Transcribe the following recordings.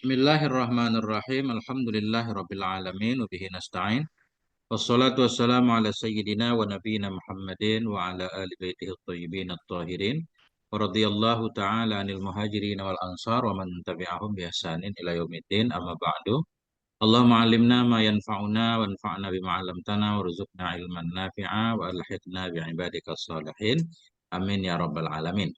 Bismillahirrahmanirrahim. Alhamdulillahirabbil alamin wa bihi nasta'in. Wassalatu wassalamu ala sayyidina wa nabiyyina Muhammadin wa ala ali baitihi thayyibin at-tahirin. Wa radhiyallahu ta'ala 'anil muhajirin wal ansar wa man tabi'ahum bi ihsanin ila yaumiddin. Amma ba'du. Allahumma 'allimna ma yanfa'una wanfa'na bima 'allamtana warzuqna ilman nafi'a wa alhiqna bi ibadikas shalihin. Amin ya rabbal alamin.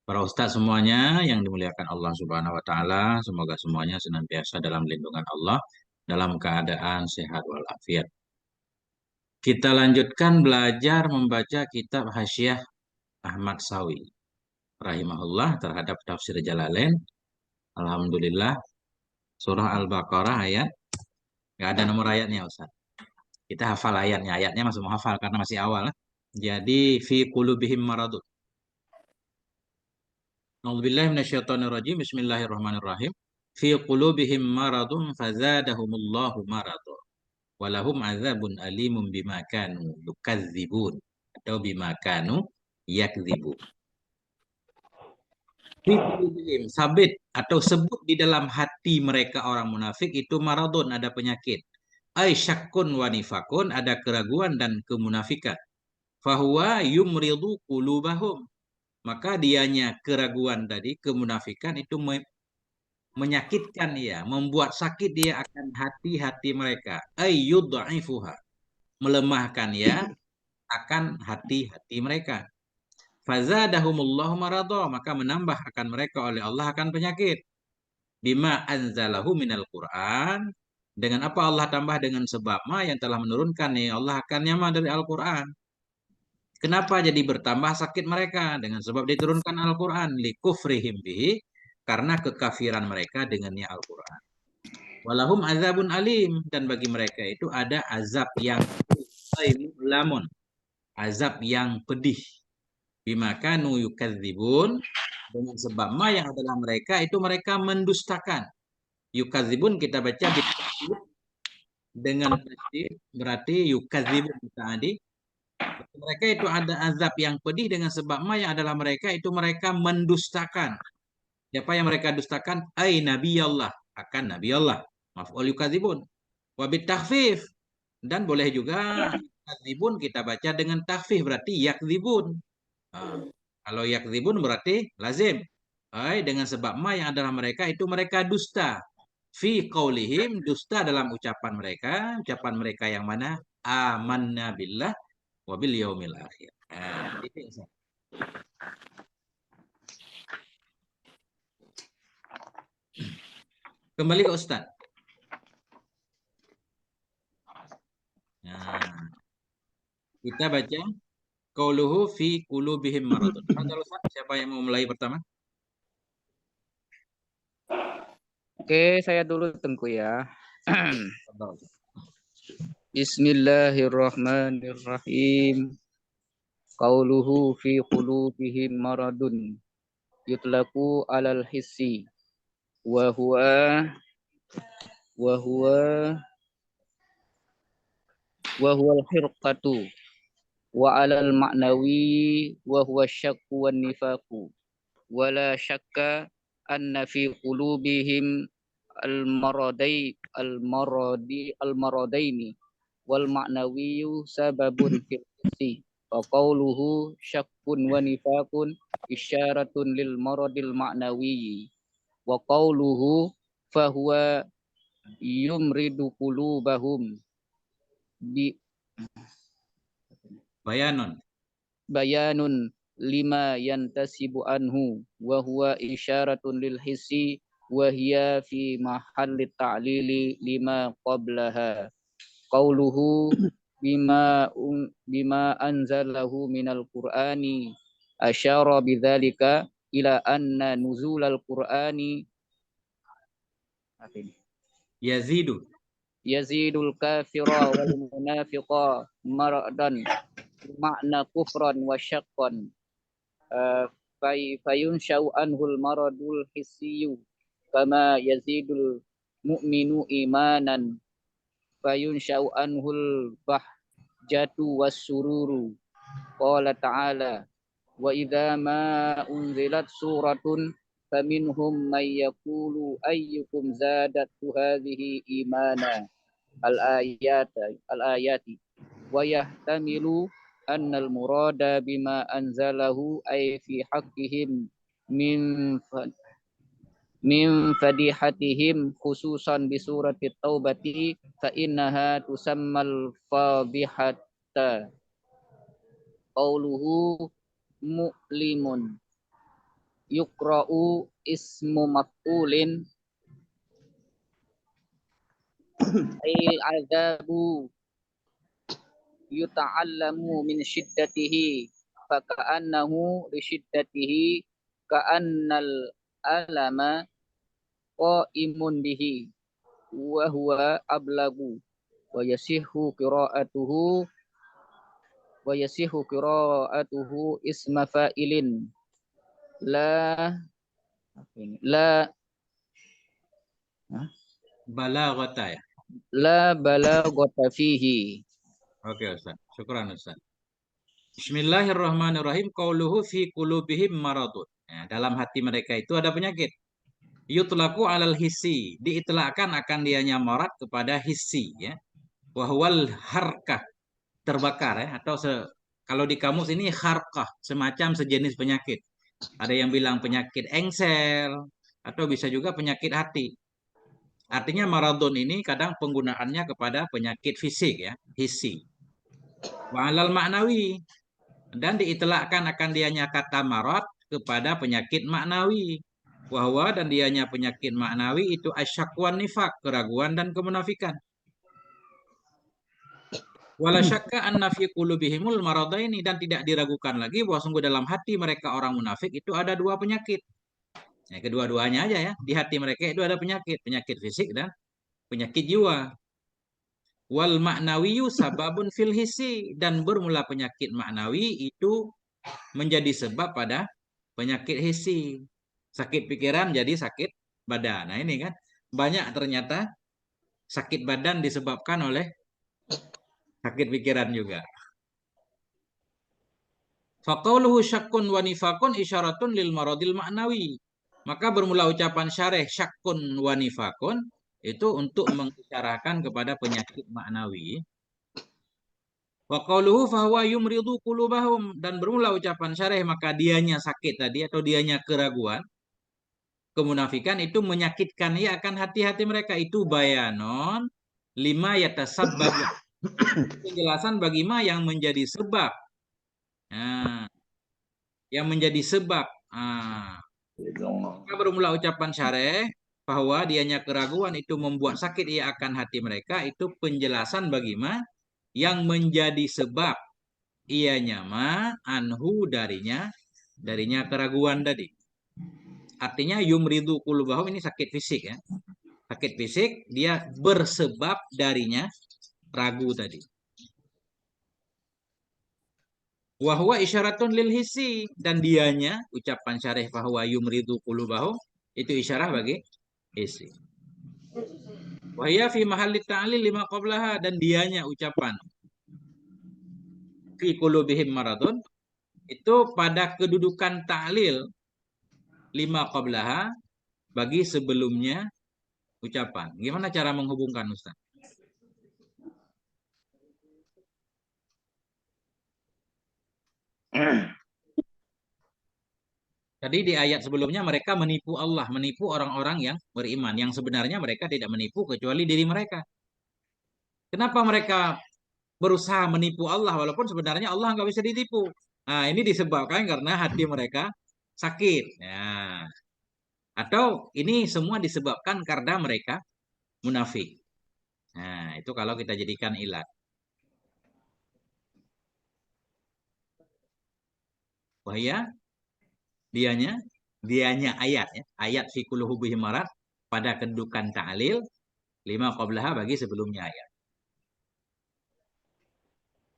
Para ustadz semuanya yang dimuliakan Allah Subhanahu wa taala, semoga semuanya senantiasa dalam lindungan Allah dalam keadaan sehat walafiat. Kita lanjutkan belajar membaca kitab Hasyiah Ahmad Sawi rahimahullah terhadap tafsir Jalalain. Alhamdulillah, surah Al-Baqarah ayat, nggak ada nomor ayatnya Ustaz. Kita hafal ayatnya, ayatnya masih mau hafal karena masih awal. Jadi fi qulubihim maradun. A'udzubillahi minasyaitonirrajim. Bismillahirrahmanirrahim. Fi qulubihim maradun fazadahumullahu maradun. Walahum azabun alimun bima kanu yukadzibun atau bima kanu yakdzibun. Fi qulubihim sabit atau sebut di dalam hati mereka orang munafik itu maradun, ada penyakit. Ai syakkun wa nifakun, ada keraguan dan kemunafikan. Fahuwa yumridu qulubahum, maka dianya keraguan tadi, kemunafikan itu menyakitkan dia, membuat sakit dia akan hati-hati mereka. Ayyudha'ifuha, melemahkan ya akan hati-hati mereka. Fazadahumullahu maradha, maka menambah akan mereka oleh Allah akan penyakit. Bima anzalahu minal Qur'an, dengan apa Allah tambah, dengan sebab ma yang telah menurunkan nih Allah akan nyama dari Al-Qur'an. Kenapa jadi bertambah sakit mereka? Dengan sebab diturunkan Al-Quran. Likufrihim bihi, karena kekafiran mereka dengannya Al-Quran. Walahum azabun alim, dan bagi mereka itu ada azab yang lamun, azab yang pedih. Bimakanu yukadzibun, dengan sebab ma yang adalah mereka itu mereka mendustakan. Yukadzibun kita baca dengan tasydid, berarti yukadzibun tadi. Mereka itu ada azab yang pedih dengan sebab ma yang adalah mereka itu mereka mendustakan. Siapa yang mereka dustakan? Ai Nabi Allah, akan Nabi Allah. Maf'ul yukadzibun. Wa bitakhfif, dan boleh juga yukadzibun kita baca dengan takhfif, berarti yakdzibun. Nah, kalau yakdzibun berarti lazim. Ai dengan sebab ma yang adalah mereka itu mereka dusta. Fi qaulihim, dusta dalam ucapan mereka yang mana? Amanna billah wabil yaumil akhir. Nah, itu. Kembali ke Ustaz. Nah, kita baca qauluhu fi qulubihim maradun. Ustaz, siapa yang mau mulai pertama? Oke, saya dulu Tengku ya. Bismillahirrahmanirrahim. Qauluhu fi qulubihim maradun yutlaku alal hissi wa huwa al-hirqatu wa alal ma'nawi wa huwa syakku wan nifaku wala syakka anna fi qulubihim al-maradaini wal ma'nawiyu sababun fil hissi wa qawluhu syakkun wa nifakun isyaratun lil maradil ma'nawiyyi wa qawluhu fahuwa yumridu qulubahum bi bayanun lima yantasibu anhu wa huwa isyaratun lil hissi wa hiya fi mahalli ta'lili lima qablaha qauluhu bima anzalahu minal qur'ani asyara bidzalika ila anna nuzulal qur'ani yazidul kafira wal munafiqa maradan makna kufran wa syaqqan fayunshau anhul maradul hissiyu kama yazidul mu'minu imanan fayunshau anhul bahjatu wassururu qala ta'ala wa idza ma unzilat suratun فمنهم من يقول أيكم زادت هذه إيمانا الآيات الآيات ويحتمل أن المراد بما أنزله أي في حقهم من من فديحتهم خصوصا بسورة التوبة فإنها تسمى الفاضحة قوله مؤلم يقرأ اسم مفعول أي عذاب يتعلم من شدته فكأنه لشدته كأن الألم قائم به وهو أبلغ ويصح قراءته اسم فاعل لا لا Balaghata ya. لا بلاغة فيه. Oke Ustaz. Syukran Ustaz. Bismillahirrahmanirrahim. Qauluhu fi qulubihim maradun. Ya, dalam hati mereka itu ada penyakit. Yutlaku alal hissi. Diitlakkan akan dianya marad kepada hissi ya. Wahwal harkah. Terbakar ya. Atau kalau di kamus ini harkah. Semacam sejenis penyakit. Ada yang bilang penyakit engsel. Atau bisa juga penyakit hati. Artinya maradun ini kadang penggunaannya kepada penyakit fisik ya. Hissi. Wa'alal maknawi. Dan diitlakkan akan dianya kata marad kepada penyakit maknawi. Wahwa dan dianya penyakit maknawi itu asyakwan nifak, keraguan dan kemunafikan. Wala syakka anna fi qulubihimul maradaini, dan tidak diragukan lagi bahwa sungguh dalam hati mereka orang munafik itu ada dua penyakit. Ya, kedua-duanya aja ya. Di hati mereka itu ada penyakit, penyakit fisik dan penyakit jiwa. Wal maknawiyu sababun fil hissi, dan bermula penyakit maknawi itu menjadi sebab pada penyakit hissi. Sakit pikiran jadi sakit badan. Nah ini kan banyak ternyata sakit badan disebabkan oleh sakit pikiran juga. Faqauluhu syakkun wa nifakun isyaratun lil maradil maknawi. Maka bermula ucapan syarih syakkun wa nifakun itu untuk mengisyarahkan kepada penyakit maknawi. Wa qauluhu fahuwa yumridu qulubahum, dan bermula ucapan syarih maka dianya sakit tadi atau dianya keraguan, kemunafikan itu menyakitkan ya akan hati-hati mereka, itu bayanon lima yatasabbab, penjelasan bagi ma yang menjadi sebab. Nah, yang menjadi sebab. Maka bermula ucapan syarih bahwa dianya keraguan itu membuat sakit ia akan hati mereka, itu penjelasan bagi ma yang menjadi sebab ianya ma anhu darinya keraguan tadi. Artinya yumridu qulubahum ini sakit fisik ya. Sakit fisik dia bersebab darinya ragu tadi. Wahwa isyaratun lil hissi, dan dianya ucapan syarih bahwa yumridu qulubahum itu isyarah bagi hissi. Wahya fi mahalli ta'lil lima qablaha, dan dianya ucapan fi qulubihim maradun itu pada kedudukan ta'lil lima qablaha bagi sebelumnya ucapan. Gimana cara menghubungkan Ustaz? Tadi di ayat sebelumnya mereka menipu Allah, menipu orang-orang yang beriman, yang sebenarnya mereka tidak menipu kecuali diri mereka. Kenapa mereka berusaha menipu Allah walaupun sebenarnya Allah nggak bisa ditipu? Nah, ini disebabkan karena hati mereka sakit. Ya. Atau ini semua disebabkan karena mereka munafik. Nah, itu kalau kita jadikan ilat. Wahya dianya ayat ya. Ayat fi qulubi marad pada kedudukan ta'lil lima qablaha bagi sebelumnya ayat.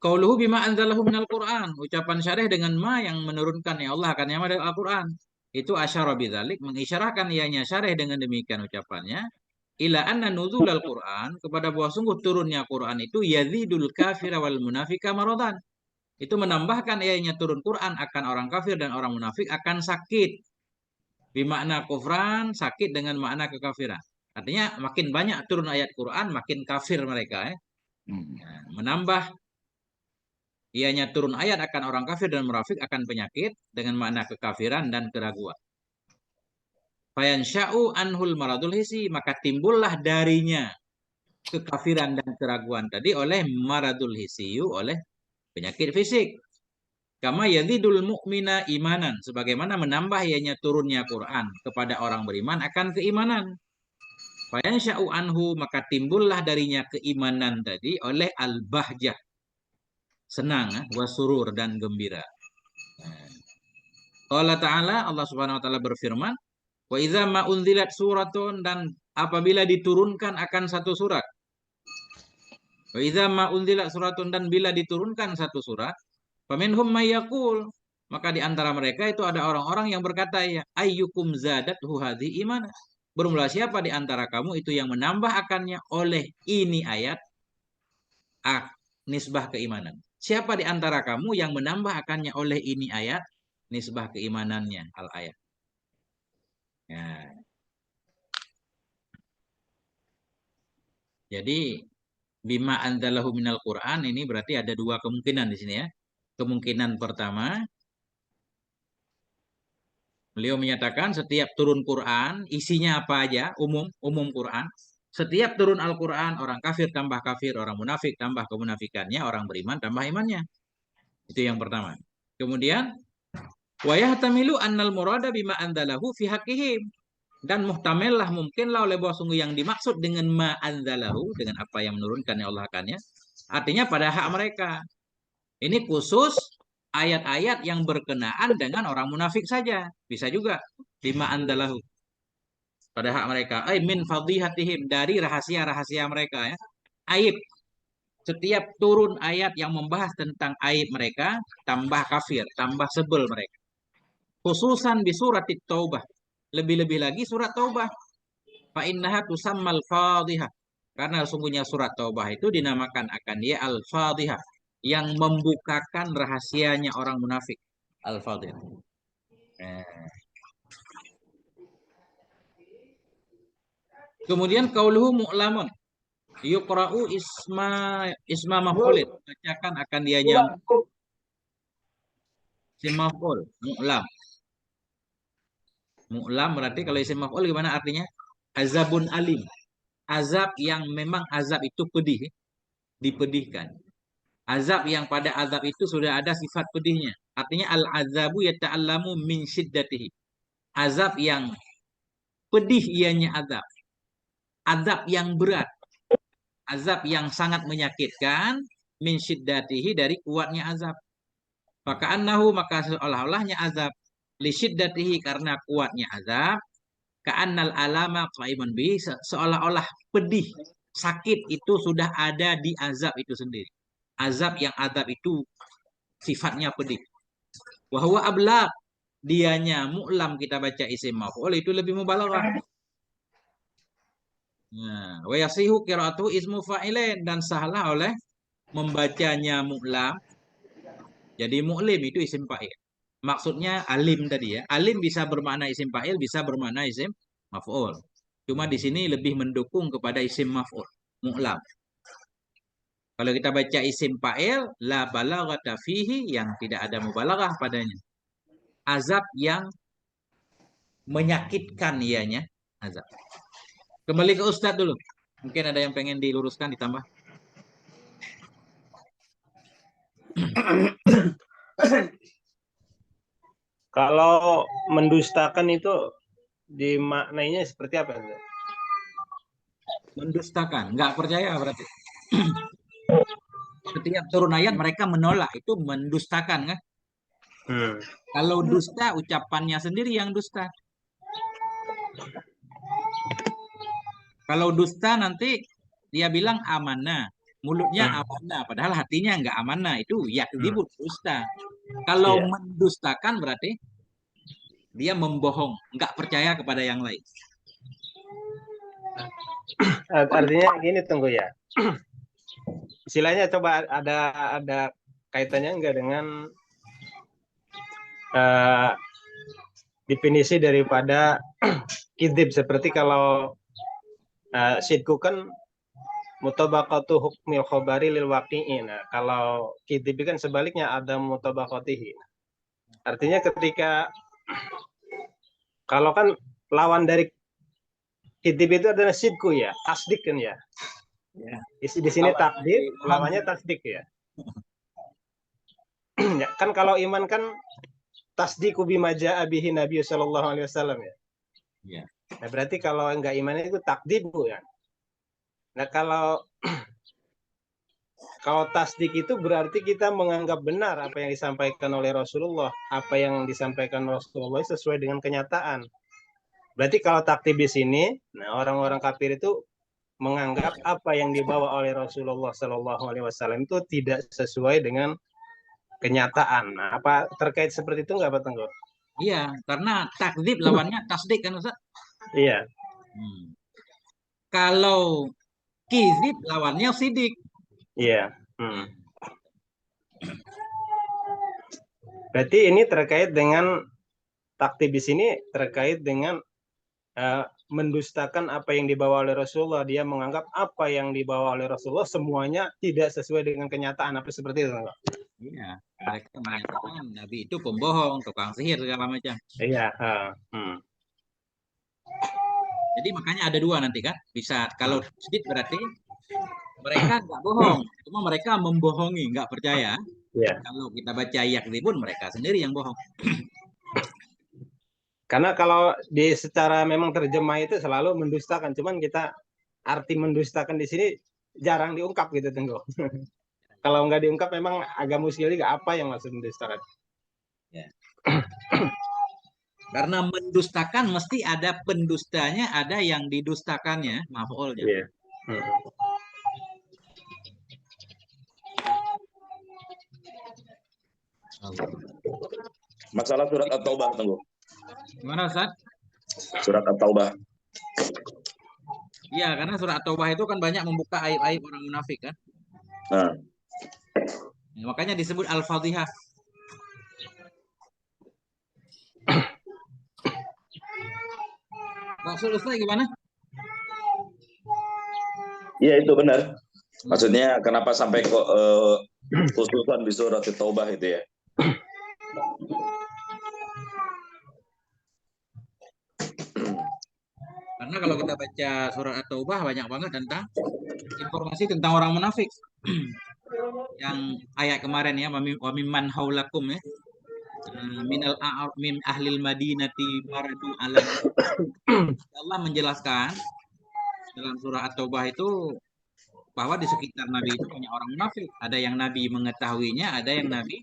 Qauluhu bima anzalahu minal Qur'an, ucapan syarih dengan ma yang menurunkan ya Allah akan yang ada Al-Qur'an. Itu asyara bidzalik, mengisyarahkan ianya syarih dengan demikian ucapannya ila anna nuzulal Qur'an, kepada bahwa sungguh turunnya Qur'an itu yazidul kafira wal munafika maradan. Itu menambahkan ianya turun Quran akan orang kafir dan orang munafik akan sakit. Bimakna kufran, sakit dengan makna kekafiran. Artinya makin banyak turun ayat Quran, makin kafir mereka. Nah, menambah ianya turun ayat akan orang kafir dan munafik akan penyakit dengan makna kekafiran dan keraguan. Fayansya'u anhul maradul hisi, maka timbullah darinya kekafiran dan keraguan tadi oleh maradul hisiyu, oleh penyakit fisik. Kama yazidul mu'mina imanan, sebagaimana menambah ianya turunnya Quran kepada orang beriman akan keimanan. Fayansya'u anhu, maka timbullah darinya keimanan tadi oleh al-bahjah, senang, wasurur dan gembira. Allah Ta'ala, Allah Subhanahu wa taala berfirman, wa idza ma unzilat suratun, dan apabila diturunkan akan satu surat. Wa idza ma unzilat suratun, dan bila diturunkan satu surat, faminhum may yaqul, maka di antara mereka itu ada orang-orang yang berkata, ya ayyukum zadathu hadhi iman. Bermula siapa di antara kamu itu yang menambah akannya oleh ini ayat nisbah keimanan. Siapa di antara kamu yang menambah akannya oleh ini ayat nisbah keimanannya al ayat. Ya. Jadi bima anzalahu minal Quran ini berarti ada dua kemungkinan di sini ya. Kemungkinan pertama, beliau menyatakan setiap turun Quran, isinya apa aja, umum Quran. Setiap turun Al-Quran, orang kafir tambah kafir, orang munafik tambah kemunafikannya, orang beriman tambah imannya. Itu yang pertama. Kemudian, wa yahtamilu annal murada bima anzalahu fi haqqihim. Dan muhtamallah, mungkinlah oleh bahwa sungguh yang dimaksud dengan ma anzalahu, dengan apa yang menurunkannya Allah akannya, artinya pada hak mereka. Ini khusus ayat-ayat yang berkenaan dengan orang munafik saja. Bisa juga bima anzalahu, pada hak mereka. Ay min fadhihatihim, dari rahasia-rahasia mereka ya. Aib. Setiap turun ayat yang membahas tentang aib mereka, tambah kafir, tambah sebel mereka. Khususan di surat Taubah. Lebih-lebih lagi surat Taubah. Fa innaha tusammal fadhihah. Karena sungguhnya surat Taubah itu dinamakan akan dia al-fadhihah, yang membukakan rahasianya orang munafik. Al-fadhihah. Kemudian qauluhu mu'lamun. Yuqra'u isma maf'ulin. Bacakan akan dia nyam isim maf'ul, mu'lam. Mu'lam berarti kalau isim maf'ul gimana artinya? Azabun alim. Azab yang memang azab itu pedih, dipedihkan. Azab yang pada azab itu sudah ada sifat pedihnya. Artinya al-azabu yata'allamu min syiddatihi. Azab yang pedih ianya azab. Azab yang berat. Azab yang sangat menyakitkan min syiddatihi, dari kuatnya azab. Maka seolah-olahnya azab li syiddatihi, karena kuatnya azab, ka'annal alama qaiman bi, seolah-olah pedih, sakit itu sudah ada di azab itu sendiri. Azab yang azab itu sifatnya pedih. Wa huwa ablaq, dianya mu'lam kita baca isim maf'ul itu lebih mubalaghah. Nah, wa yasihu qira'atu ismu fa'ilain, dan sahlah oleh membacanya mu'lam jadi mu'lim, itu isim fa'il. Maksudnya alim tadi ya. Alim bisa bermakna isim fa'il, bisa bermakna isim maf'ul. Cuma di sini lebih mendukung kepada isim maf'ul, mu'lam. Kalau kita baca isim fa'il, la balaghata fihi, yang tidak ada mubalaghah padanya. Azab yang menyakitkan ianya, azab. Kembali ke Ustadz dulu. Mungkin ada yang pengen diluruskan, ditambah. Kalau mendustakan itu dimaknainya seperti apa? Mendustakan, nggak percaya berarti. Setiap turun ayat mereka menolak, itu mendustakan kan? Kalau dusta, ucapannya sendiri yang dusta. Kalau dusta nanti dia bilang amanah, mulutnya amanah, padahal hatinya nggak amanah, itu yakdzibun, dusta. Kalau mendustakan berarti dia membohong, nggak percaya kepada yang lain. Artinya gini, tunggu ya. Istilahnya coba ada kaitannya enggak dengan definisi daripada kidib. Seperti kalau sidku kan mutabaqatu hukmil khobari lil waqi'i. Nah, kalau kidib kan sebaliknya ada mutabaqatihi. Artinya ketika kalau kan lawan dari kidib itu adalah sidku ya, tasdik kan ya. Ya. Di sini takdir, lawannya tasdik ya. Ya, kan kalau iman kan tasdiku bima jaa bihi Nabi sallallahu alaihi wasallam ya. Ya. Nah, berarti kalau enggak iman itu takdibu ya. Nah, kalau tasdik itu berarti kita menganggap benar apa yang disampaikan oleh Rasulullah, apa yang disampaikan Rasulullah sesuai dengan kenyataan. Berarti kalau takdir di sini, nah orang-orang kafir itu menganggap apa yang dibawa oleh Rasulullah Shallallahu Alaihi Wasallam itu tidak sesuai dengan kenyataan. Nah, apa terkait seperti itu nggak Pak Tengku? Iya, karena takdzib lawannya tasdik kan Ustaz? Iya. Kalau kizib lawannya sidik. Iya. Berarti ini terkait dengan takdir di sini terkait dengan mendustakan apa yang dibawa oleh Rasulullah. Dia menganggap apa yang dibawa oleh Rasulullah semuanya tidak sesuai dengan kenyataan. Apa seperti itu? Iya, mereka mengatakan Nabi itu pembohong, tukang sihir segala macam. Iya. Jadi makanya ada dua nanti kan. Bisa kalau sedikit berarti mereka nggak bohong, cuma mereka membohongi, nggak percaya. Iya. Kalau kita baca ayat ini pun mereka sendiri yang bohong. Karena kalau di secara memang terjemah itu selalu mendustakan, cuman kita arti mendustakan di sini jarang diungkap gitu Tengku. Kalau nggak diungkap memang agak muskil juga apa yang maksud mendustakan. Ya. Karena mendustakan mesti ada pendustanya, ada yang didustakannya, maf'ulnya. Iya. Masalah surat At-Taubah, Tengku. Gimana Ustaz? Surat At-Taubah. Iya, karena surat At-Taubah itu kan banyak membuka aib-aib orang munafik kan. Nah. Ya, makanya disebut Al-Fatihah. Maksud Ustaz gimana? Iya itu benar. Maksudnya kenapa sampai kok khususan di surat At-Taubah itu ya? Karena kalau kita baca surat At-Taubah banyak banget tentang informasi tentang orang munafik. Yang ayat kemarin ya, wa mimman haulakum ya. Minal min ahlil madinati maradu alam. Allah menjelaskan dalam surah At-Taubah itu bahwa di sekitar Nabi itu banyak orang munafik. Ada yang Nabi mengetahuinya, ada yang Nabi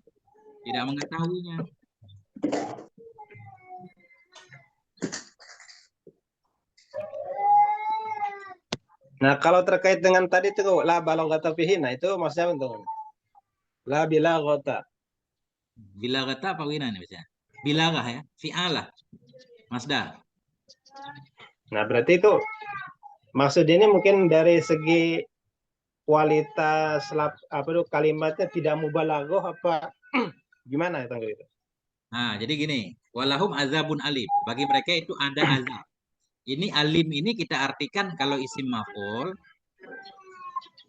tidak mengetahuinya. Nah, kalau terkait dengan tadi itu la balaghata fihi, nah itu maksudnya untuk la bilaghata. Bilaghata apa wina nih biasanya? Bilaghah ya, fi'alah. Masdar. Nah, berarti itu maksud ini mungkin dari segi kualitas kalimatnya tidak mubalaghah apa gimana ya itu? Nah, jadi gini, walahum azabun alim. Bagi mereka itu ada azab. Ini alim ini kita artikan kalau isim maf'ul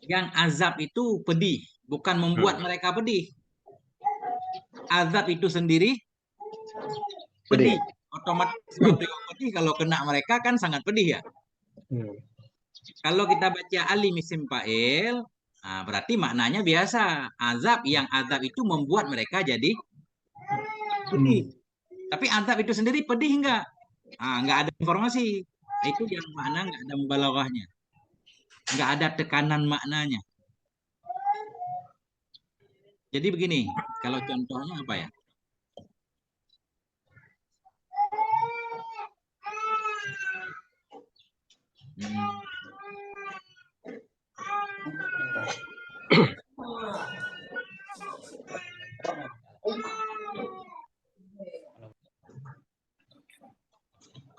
yang azab itu pedih, bukan membuat mereka pedih. Azab itu sendiri pedih. Otomatis sesuatu yang pedih kalau kena mereka kan sangat pedih ya. Kalau kita baca alim isim fa'il, nah berarti maknanya biasa. Azab itu membuat mereka jadi pedih. Tapi azab itu sendiri pedih enggak? Nah, enggak ada informasi. Itu yang makna enggak ada mubalaghahnya. Enggak ada tekanan maknanya. Jadi begini, kalau contohnya apa ya?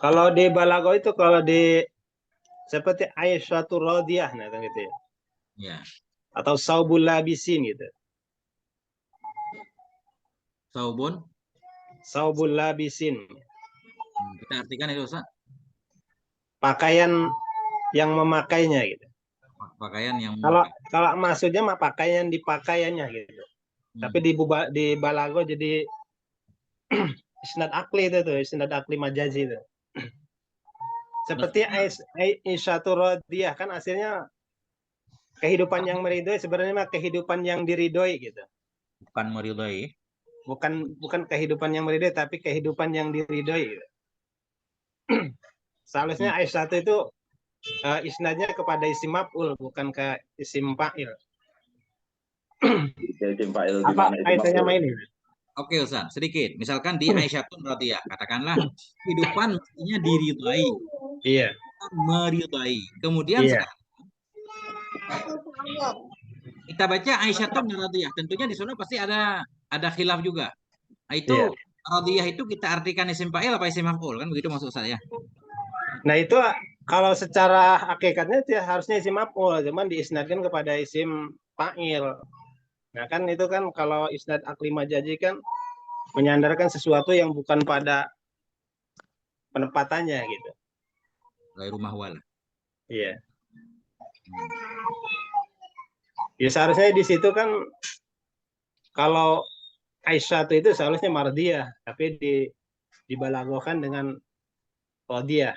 Kalau di balaghah itu kalau di seperti Aisyatu radhiyah nah gitu ya. Ya. Atau saubul labisin gitu. Saubun Saubul labisin. Kita artikan itu Ustaz, Pakaian yang memakainya gitu. pakaian yang Kalau memakai. kalau maksudnya mah pakaian dipakaiannya gitu. Tapi di balago jadi isnad akli itu tuh, isnad akli majazi itu. Seperti Aisyatu Radhiyah kan hasilnya kehidupan yang meridoi sebenarnya mah kehidupan yang diridoi gitu. Bukan meridai. Bukan kehidupan yang meridoi tapi kehidupan yang diridoi gitu. Seharusnya Aisyatu itu isnadnya kepada isim maf'ul bukan ke isim fa'il. Isim fa'il di Apa mana isim kaitannya sama maf'ul? ini? Oke Ustaz, sedikit. Misalkan di Aisyatun Radhiyah, katakanlah kehidupan mestinya diridai, Iya, bukan meridai. Kemudian iya. sekarang kita baca Aisyatun Radhiyah, tentunya di sana pasti ada khilaf juga. Nah, itu Iya. Radhiyah itu kita artikan isim fa'il apa isim maf'ul kan begitu maksud saya. Nah itu kalau secara hakikatnya itu harusnya isim maf'ul, cuman diisnadkan kepada isim fa'il. Nah kan itu kan kalau isnad akli majazi kan menyandarkan sesuatu yang bukan pada penempatannya gitu. Dari rumah wala. Iya. Ya seharusnya di situ kan kalau Aisyah itu seharusnya mardiyah, tapi dibalagokan dengan radiyah.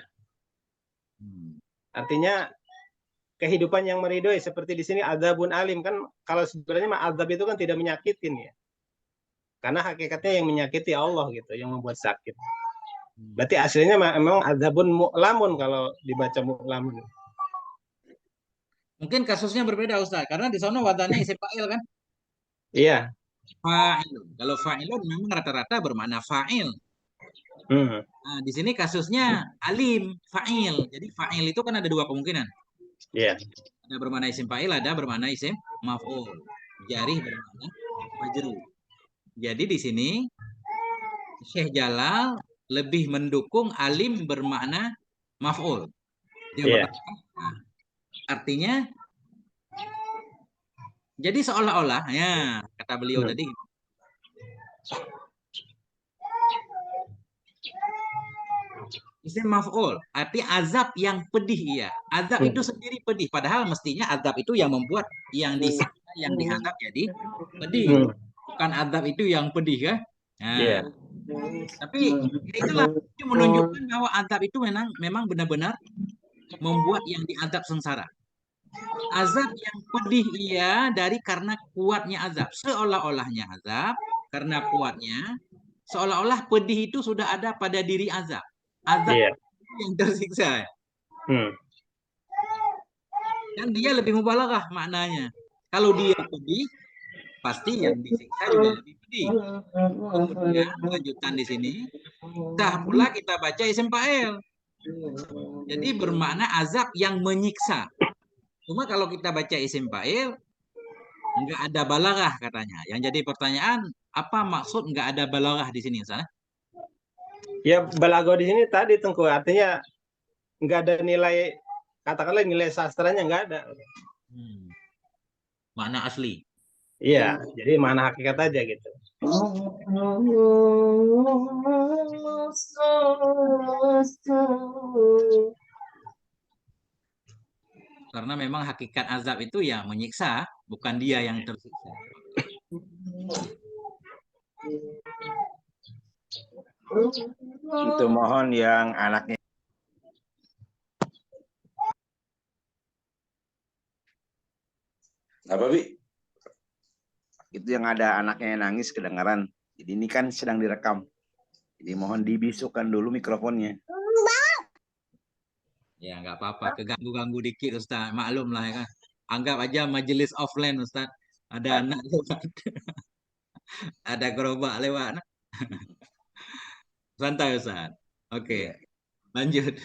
Artinya kehidupan yang meridoi seperti di sini azabun alim kan kalau sebenarnya mah azab itu kan tidak menyakitin ya. Karena hakikatnya yang menyakiti Allah gitu, yang membuat sakit. Berarti aslinya memang azabun mu'lamun kalau dibaca mu'lamun. Mungkin kasusnya berbeda Ustaz, karena di sana wadannya isim fa'il kan. Iya. Fa'ilun. Kalau fa'ilun memang rata-rata bermakna fa'il. Nah, di sini kasusnya alim, fa'il. Jadi fa'il itu kan ada dua kemungkinan. Iya. Ada bermakna isim fa'il, ada bermakna isim maf'ul. Jarih bermakna majrur. Jadi di sini Syekh Jalal lebih mendukung alim bermakna maf'ul. Yang Iya. pertama, nah, artinya jadi seolah-olah ya kata beliau tadi isim maf'ul, arti azab yang pedih iya. Azab itu sendiri pedih, padahal mestinya azab itu yang membuat yang disiksa, yang dihadap jadi pedih. Bukan azab itu yang pedih kan? Nah, Iya. tapi ya itulah itu menunjukkan bahwa azab itu memang benar-benar membuat yang diazab sengsara. Azab yang pedih iya dari karena kuatnya azab. Seolah-olahnya azab karena kuatnya, seolah-olah pedih itu sudah ada pada diri azab. Azab Iya. yang tersiksa. Dan dia lebih mubalaghah maknanya. Kalau dia pedih, pasti yang disiksa juga lebih pedih. Kemudian lanjutan di sini, dah pula kita baca isim fa'il. Jadi bermakna azab yang menyiksa. Cuma kalau kita baca isim fa'il, nggak ada balaghah katanya. Yang jadi pertanyaan, apa maksud nggak ada balaghah di sini? Sana? Ya balago di sini tadi Tengku, artinya nggak ada nilai, katakanlah nilai sastranya nggak ada. Makna asli. Iya, jadi mana hakikat aja gitu. Karena memang hakikat azab itu ya menyiksa, bukan dia yang tersiksa. Itu mohon yang anaknya. Apa, Bi? Itu yang ada anaknya yang nangis kedengaran. Jadi ini kan sedang direkam. Jadi mohon dibisukan dulu mikrofonnya. Ya nggak apa-apa, keganggu-ganggu dikit Ustaz. Maklum lah ya kan. Anggap aja majelis offline Ustaz. Ada anak lewat. Ada gerobak lewat. Santai Ustaz. Oke. Lanjut.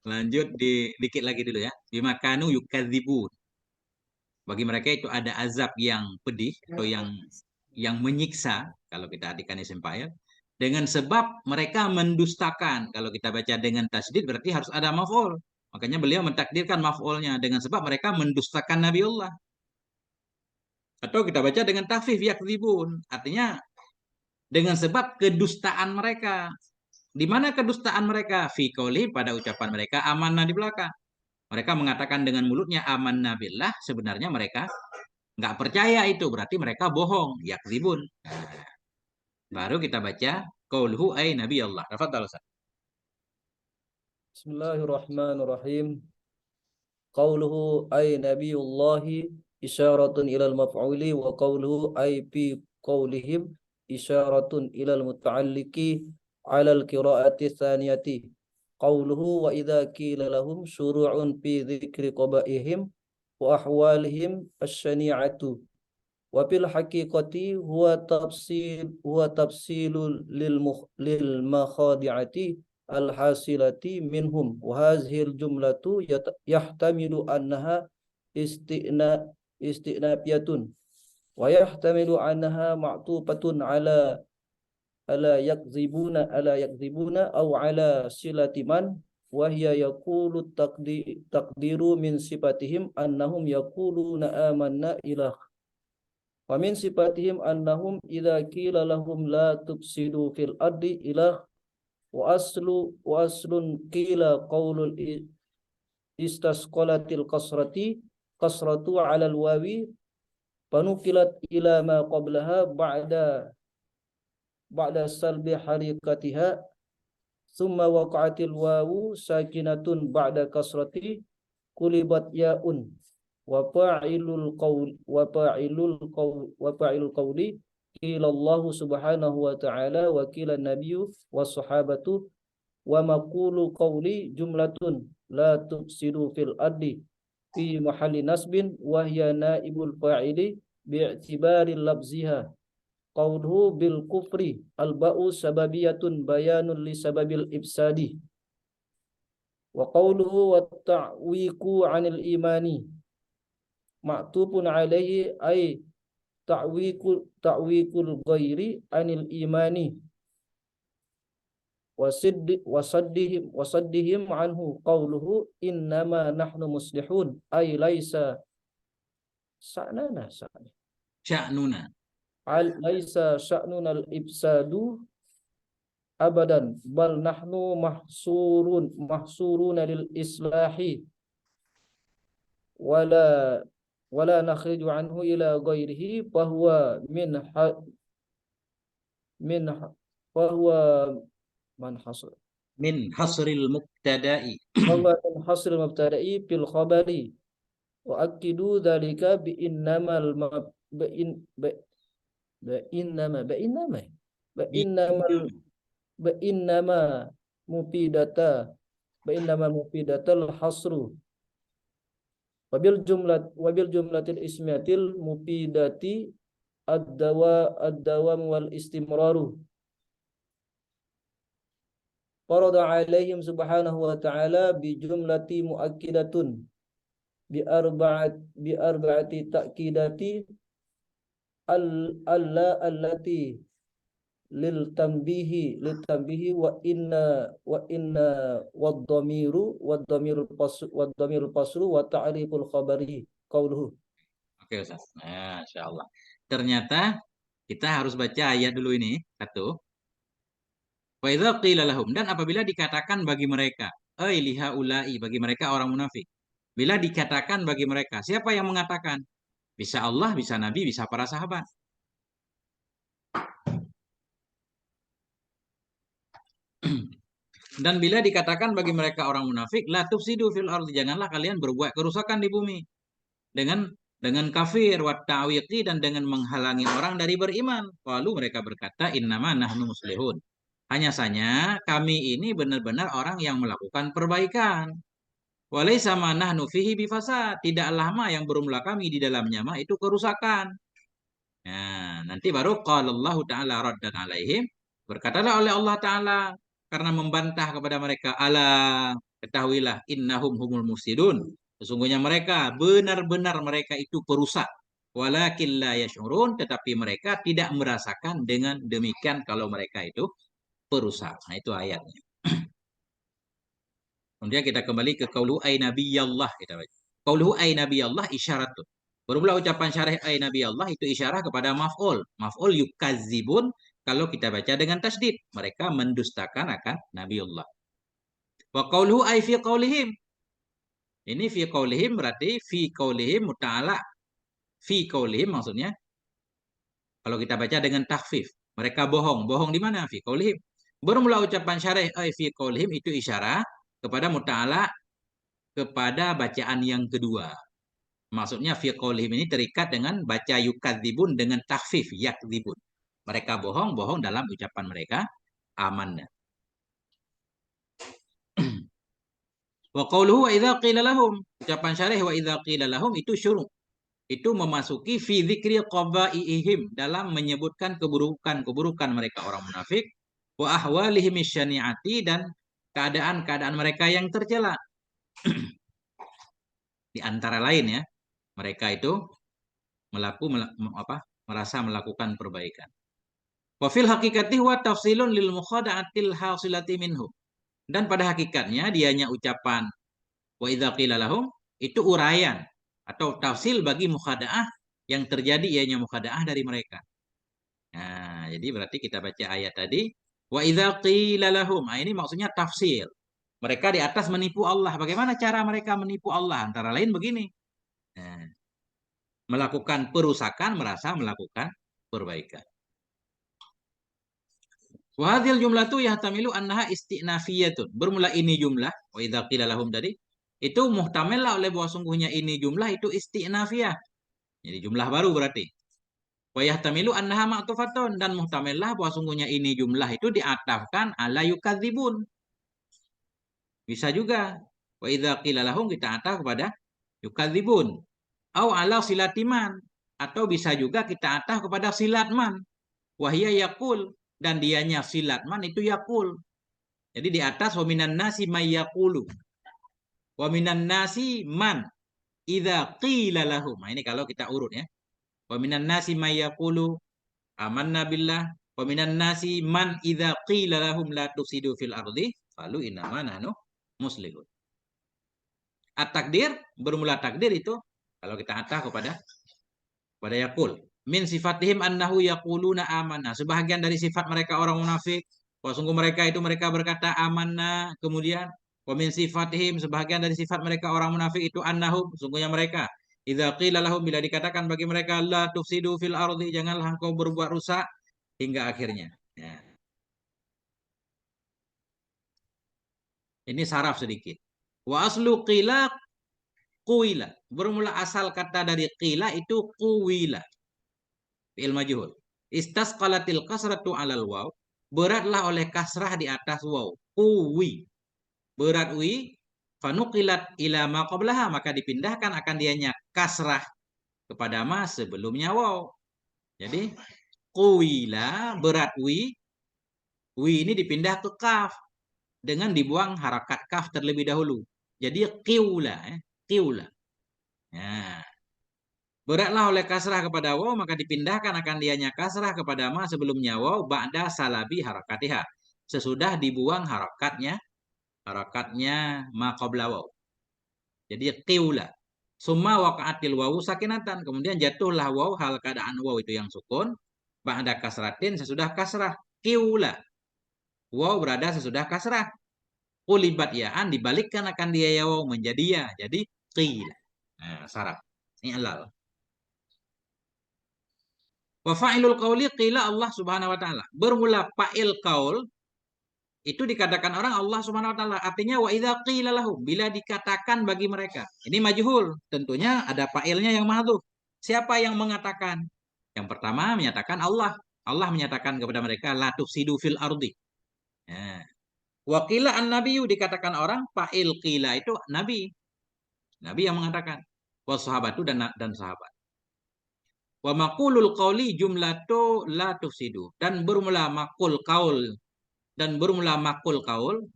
Lanjut dikit lagi dulu ya. Bimakanu yukadzibun. Bagi mereka itu ada azab yang pedih atau yang menyiksa kalau kita artikan isim fa'il dengan sebab mereka mendustakan. Kalau kita baca dengan tasydid berarti harus ada maf'ul. Makanya beliau mentakdirkan maf'ulnya dengan sebab mereka mendustakan Nabiullah. Atau kita baca dengan takhfif yakdzibun. Artinya dengan sebab kedustaan mereka. Di mana kedustaan mereka? Fi qaulihim, pada ucapan mereka amanna di belakang. Mereka mengatakan dengan mulutnya amanna billah, sebenarnya mereka nggak percaya itu, berarti mereka bohong, yakzibun. Baru kita baca qauluhu ay nabi Allah. Tafadhal Ustaz. Bismillahirrahmanirrahim. Qawluhu ay nabiyullahi isyaratun ilal maf'uli wa qawluhu ay fi qawlihim isyaratun ilal muta'alliqi alal qiraati tsaniyati. Qawluhu wa idza qila lahum syuru'un fi dzikri qabaihim wa ahwalihim asy-syani'atu. Wa fil haqiqati huwa tafsilul lil makhadi'ati al-hasilati minhum wa hadhihi al-jumlatu yahtamilu annaha istinafiyatun wa yahtamilu annaha ma'tufatun ala yakzibuna aw ala silati man wa hiya yaqulu taqdiru min sifatihim annahum yaquluna amanna ilah wa min sifatihim annahum idza qila lahum la tufsidu fil ardi ilah wa aslun qila qaulul istasqalatil kasratu ala alwawi panukilat ila ma qablaha ba'da salbi harikatiha thumma waqa'atil wawu sakinatun ba'da kasrati kulibat ya'un wa fa'ilul qawli qila Allah subhanahu wa ta'ala wa qila nabiyyu was sahabatu wa maqulu qawli jumlatun la tufsidu fil ardi fi mahalli nasbin wa hiya naibul fa'ili bi'tibari labziha. Qawluhu bil kufri al ba'u sababiyatun bayanun li sababil ifsadi. Wa qawluhu wa ta'wiku 'anil imani ma'tufun 'alaihi ay ta'wikul ghairi 'anil imani wasaddihim anhu qawluhu innama nahnu muslihun ay laisa sya'nuna al-ifsadu abadan bal nahnu mahsuruna lil islahi wala nakhriju anhu ila ghairihi fahuwa Min hasril mubtada'i. min hasril mubtada'i fil khabari wa akidu dzalika bi innamal mufidatal hasru wabil jumlatil ismiyatil mufidati ad-dawam wal istimraru. Farada alaihim subhanahu wa ta'ala bi jumlati muakkidatun bi arba'ati ta'kidati allati lil tanbihi wa inna wad dhamirul pasru wa ta'riful khabari qauluhu. Oke Ustaz. Masyaallah. Ternyata kita harus baca ayat dulu ini satu. Wa idza qila lahum, dan apabila dikatakan bagi mereka, ai lihaula'i, bagi mereka orang munafik. Bila dikatakan bagi mereka, siapa yang mengatakan? Bisa Allah, bisa Nabi, bisa para sahabat. Dan bila dikatakan bagi mereka orang munafik, la tufsidu fil ardi, janganlah kalian berbuat kerusakan di bumi. Dengan kafir, wa ta'wiqi, dan dengan menghalangi orang dari beriman. Lalu mereka berkata, innama nahnu muslihun. Hanya saja kami ini benar-benar orang yang melakukan perbaikan. Walaysa ma nahnu fihi bifasad, tidaklah ma yang berumlah kami di dalamnya ma itu kerusakan. Nah, nanti baru qala Allah Ta'ala raddan alaihim, berkatalah oleh Allah Ta'ala karena membantah kepada mereka, ala ketahuilah innahum humul mufsidun, sesungguhnya mereka benar-benar mereka itu perusak, walakin la yash'urun, tetapi mereka tidak merasakan dengan demikian kalau mereka itu perusak. Nah, itu ayatnya. Kemudian kita kembali ke qaulu ay nabiyallah, kita baca. Qauluhu ay nabiyallah isyaratun. Bermula ucapan syarah ay nabiyallah itu isyarah kepada maf'ul. Maf'ul yukazibun kalau kita baca dengan tasdid. Mereka mendustakan akan Nabiullah. Wa qauluhu ay fi qaulihim. Ini fi qaulihim berarti fi qaulihim muta'ala. Fi qaulihim maksudnya kalau kita baca dengan takhfif. Mereka bohong. Bohong di mana? Fi qaulihim. Bermula ucapan syarih ay fi qaulihim itu isyarat kepada muta'ala, kepada bacaan yang kedua. Maksudnya fi qaulihim ini terikat dengan baca yukadzibun dengan takhfif yakdzibun. Mereka bohong, bohong dalam ucapan mereka amanna. Wa qauluhu wa idza qila lahum. Ucapan syarih wa idza qila lahum itu syuru'. Itu memasuki fi dzikri qabaihim, dalam menyebutkan keburukan-keburukan mereka orang munafik, wa ahwalihim syani'ati, dan keadaan-keadaan mereka yang tercela. Di antara lain ya, mereka itu merasa melakukan perbaikan. Wa fil haqiqati wa tafsilun lil mukhada'atil hasilati minhu. Dan pada hakikatnya dianya ucapan wa idza qila lahum itu uraian atau tafsil bagi mukhada'ah yang terjadi ianya mukhada'ah dari mereka. Nah, jadi berarti kita baca ayat tadi wa idza qila lahum. Nah, ini maksudnya tafsil. Mereka di atas menipu Allah. Bagaimana cara mereka menipu Allah? Antara lain begini. Nah, melakukan perusakan merasa melakukan perbaikan. Wa hadhil jumlatu yahtamilu annaha istinafiyatun. Bermula ini jumlah wa idza qila lahum tadi itu muhtamil lah oleh bahwa sungguhnya ini jumlah itu istinafiyah. Jadi jumlah baru berarti. Wa yahtamilu annaha ma'tufatun, dan muhtamil lah bahwa sungguhnya ini jumlah itu diatafkan ala yukadzibun. Bisa juga wa idza qila lahum kita ataf kepada yukadzibun. Au ala silatiman, atau bisa juga kita ataf kepada silatman. Wahia yaqul, dan dianya silatman itu yaqul. Jadi di atas wa minan nasi may yaqulu. Wa minan nasi man idza qila lahum. Nah, ini kalau kita urut ya. Wa minan nasi may yaqulu amanna billah. Wa minan nasi man idza qila lahum la tufsidu fil ardi qalu innama nahnu muslihun. At-takdir, bermula takdir itu kalau kita ataf kepada yaqul. Min sifatihim annahu yaquluna amanna. Sebahagian dari sifat mereka orang munafik, bahwa sungguh mereka itu mereka berkata amanna. Kemudian wa min sifatihim, sebahagian dari sifat mereka orang munafik itu annahum, sungguhnya mereka idza qila lahum, bila dikatakan bagi mereka la tufsidu fil ardi, janganlah engkau berbuat rusak, hingga akhirnya. Ya. Ini saraf sedikit. Wa aslu qila quwila. Bermula asal kata dari qila itu quwila. Fi'il majhul. Istasqalatil kasratu 'alal waw. Beratlah oleh kasrah di atas waw. Quwi. Berat wi. Fanuqilat ila ma qablaha, maka dipindahkan akan dianya kasrah kepada ma sebelumnya waw. Jadi quwila berat wi. Wi ini dipindah ke kaf dengan dibuang harakat kaf terlebih dahulu. Jadi qiwla, qiwla. Nah, beratlah oleh kasrah kepada waw, maka dipindahkan akan dianya kasrah kepada ma sebelumnya waw ba'da salabi harakatiha. Sesudah dibuang harakatnya ma qabla waw. Jadi qiwla. Summa waqa'atil waw sakinatan. Kemudian jatuhlah waw hal keadaan waw itu yang sukun ba'da kasratin, sesudah kasrah. Qiwla. Waw berada sesudah kasrah. Qulibat ya'an, dibalikkan akan dia ya waw menjadi ya. Jadi qila. Nah, saraf. Ini alal. Wa fa'ilul qauli qila Allah Subhanahu wa taala. Bermula fa'il qaul itu dikatakan orang Allah Subhanahu wa taala. Artinya wa idza qila lahum, bila dikatakan bagi mereka. Ini majhul. Tentunya ada fa'ilnya yang mahdhuf. Siapa yang mengatakan? Yang pertama menyatakan Allah. Allah menyatakan kepada mereka la tufsidu fil ardi. Nah. Wa qila an-nabiyyu, dikatakan orang fa'il qila itu nabi. Nabi yang mengatakan. Wa sahabatu dan sahabat. Wa maqulul qauli jumlatu la tufsidu, dan bermula maqul qaul,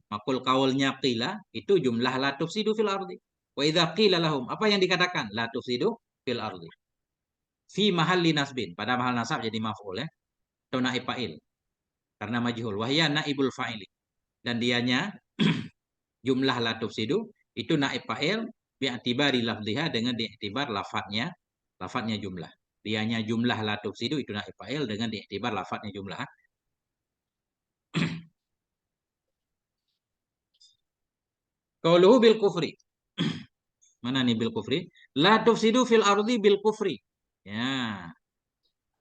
maqul qaulnya qila itu jumlah la tufsidu fil ardi. Wa idza qila lahum, apa yang dikatakan la tufsidu fil ardi. Fi mahalli nasbin, pada mahal nasab jadi maf'ul ya. Atau naib fa'il. Karena majhul, wa hiya naibul fa'ili. Dan dianya jumlah la tufsidu itu naib fa'il bi'tibari lafdhiha, dengan diiktibar lafadznya jumlah. Dianya jumlah la tufsidu itu naib fa'il dengan diiktibar lafadznya jumlah. Qauluhu bil kufri. Mana nih bil kufri? La tufsidu fil ardi bil kufri. Ya.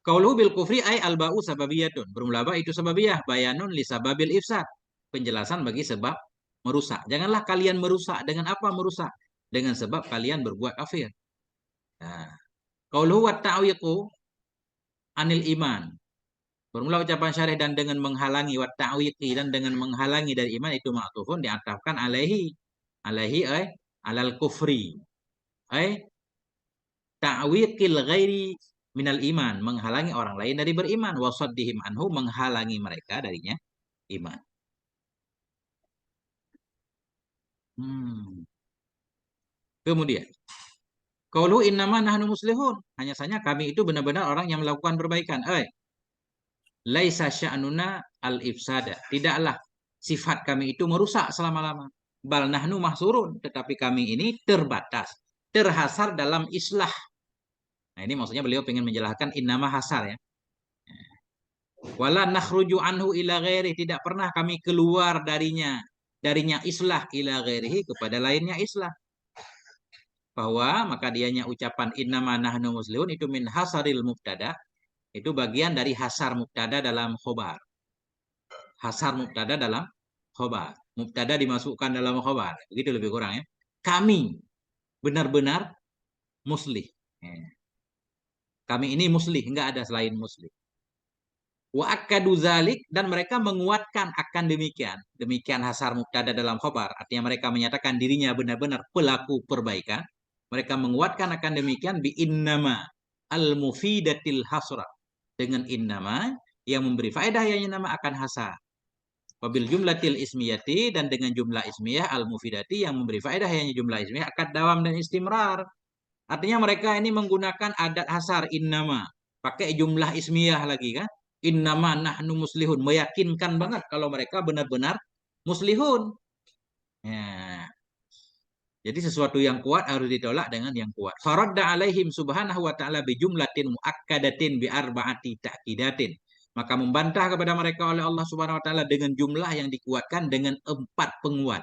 Qauluhu bil kufri ay al ba'u sababiyatun. Bermula ba itu sababiyah, bayanun li sababil ifsad. Penjelasan bagi sebab merusak. Janganlah kalian merusak. Dengan apa merusak? Dengan sebab kalian berbuat kafir. Nah, qauluhu wat ta'wiqu anil iman. Bermula ucapan syarih dan dengan menghalangi wat ta'wiqi dan dengan menghalangi dari iman itu ma'tufun diatafkan alaihi ay alal kufri ay ta'wiqil ghairi minal iman, menghalangi orang lain dari beriman, wasaddihim anhu, menghalangi mereka darinya iman. Kemudian qaulu innama nahnu muslihun, hanya saja kami itu benar-benar orang yang melakukan perbaikan. Laisa sya'nuna al-ifsada, tidaklah sifat kami itu merusak selama-lama. Bal nahnu mahsurun, tetapi kami ini terbatas, terhasar dalam islah. Nah, ini maksudnya beliau ingin menjelaskan innama hasar ya. Wala nakhruju anhu ila ghairi, tidak pernah kami keluar darinya islah ila ghairihi, kepada lainnya islah. Bahwa maka dianya ucapan innama nahnu muslihun itu min hasaril mubtada, itu bagian dari hasar mubtada dalam khobar. Hasar mubtada dalam khobar. Mubtada dimasukkan dalam khobar. Begitu lebih kurang ya. Kami benar-benar muslih. Kami ini muslih, enggak ada selain muslih. Wa akadu zalik, dan mereka menguatkan akan demikian. Demikian hasar mubtada dalam khobar. Artinya mereka menyatakan dirinya benar-benar pelaku perbaikan. Mereka menguatkan akan demikian bi innama al-mufidatil hasra. Dengan innama yang memberi faedah yang nama akan hasar. Wabil jumlatil ismiyati, dan dengan jumlah ismiyah al-mufidati yang memberi faedah yang jumlah ismiyah akad dawam dan istimrar. Artinya mereka ini menggunakan adat hasar innama. Pakai jumlah ismiyah lagi kan. Innama nahnu muslihun, meyakinkan banget kalau mereka benar-benar muslihun. Ya. Jadi sesuatu yang kuat harus ditolak dengan yang kuat. Faradda alaihim subhanahu wa ta'ala bi jumlatin muakkadatin bi arba'ati ta'kidatin. Maka membantah kepada mereka oleh Allah Subhanahu wa ta'ala dengan jumlah yang dikuatkan dengan 4 penguat.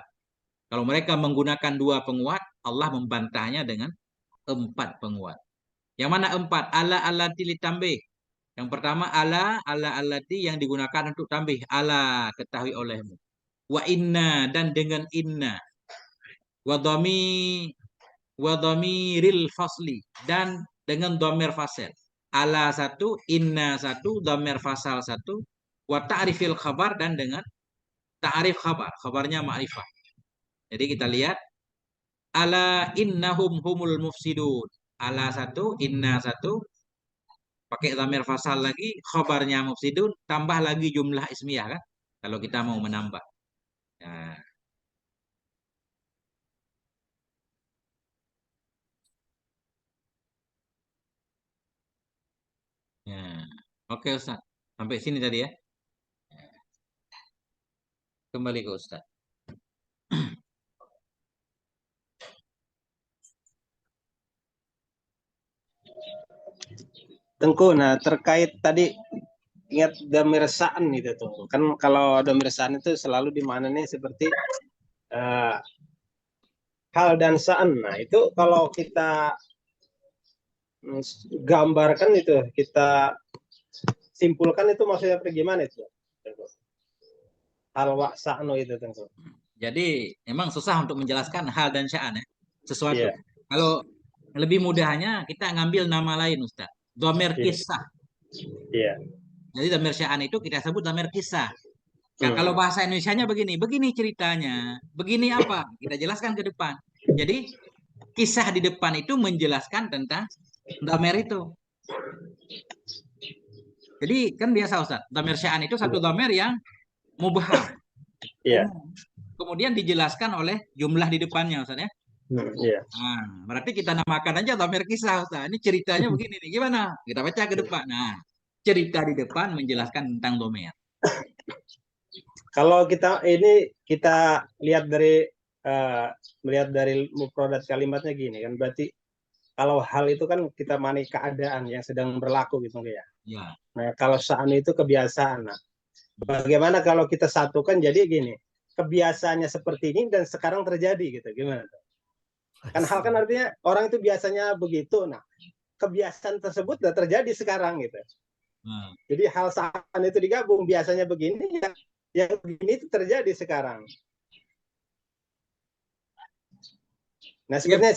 Kalau mereka menggunakan 2 penguat, Allah membantahnya dengan 4 penguat. Yang mana 4? Ala allati litambih. Yang pertama ala allati yang digunakan untuk tambih. Ala, ketahui olehmu. Wa inna, dan dengan inna. Wa dhamiril fasli, dan dengan dhamir fasal. Ala 1, inna 1, dhamir fasal 1, wa ta'rifil khabar, dan dengan ta'rif khabar. Khabarnya ma'rifah. Jadi kita lihat ala innahum humul mufsidun. Ala 1, inna 1, pakai dhamir fasal lagi, khabarnya mufsidun, tambah lagi jumlah ismiyah kan. Kalau kita mau menambah. Nah. Ya. Oke Ustaz. Sampai sini tadi ya. Kembali ke Ustaz. Tengku, nah terkait tadi ingat dhamir sa'an itu tuh. Kan kalau dhamir sa'an itu selalu dimaknai seperti hal dan sa'an. Nah, itu kalau kita gambarkan itu, kita simpulkan itu maksudnya bagaimana itu? Hal wa sa'nu itu tentu. Jadi memang susah untuk menjelaskan hal dan sya'an ya. Sesuatu. Yeah. Kalau lebih mudahnya kita ngambil nama lain Ustaz. Dhamir kisah. Iya. Jadi dhamir sya'an itu kita sebut dhamir kisah. Nah, kalau bahasa Indonesianya begini ceritanya. Begini apa? Kita jelaskan ke depan. Jadi kisah di depan itu menjelaskan tentang dhamir itu. Jadi kan biasa Ustaz, dhamir sya'an itu satu dhamir yang mubham. Iya. Kemudian dijelaskan oleh jumlah di depannya Ustaz ya. Iya. Nah, berarti kita namakan aja dhamir kisah Ustaz. Ini ceritanya begini nih. Gimana? Kita baca ke depan. Nah, cerita di depan menjelaskan tentang dhamir. Kalau kita lihat dari melihat dari mufradat kalimatnya gini kan, berarti kalau hal itu kan kita maknai keadaan yang sedang berlaku gitu ya. Ya. Nah, kalau sa'an itu kebiasaan. Nah, bagaimana kalau kita satukan jadi gini? kebiasaannya seperti ini dan sekarang terjadi gitu. Gimana? Kan hal kan artinya orang itu biasanya begitu. Nah, kebiasaan tersebut sudah terjadi sekarang gitu. Jadi hal sa'an itu digabung, biasanya begini, yang begini itu terjadi sekarang. Nah, Ya, sebenarnya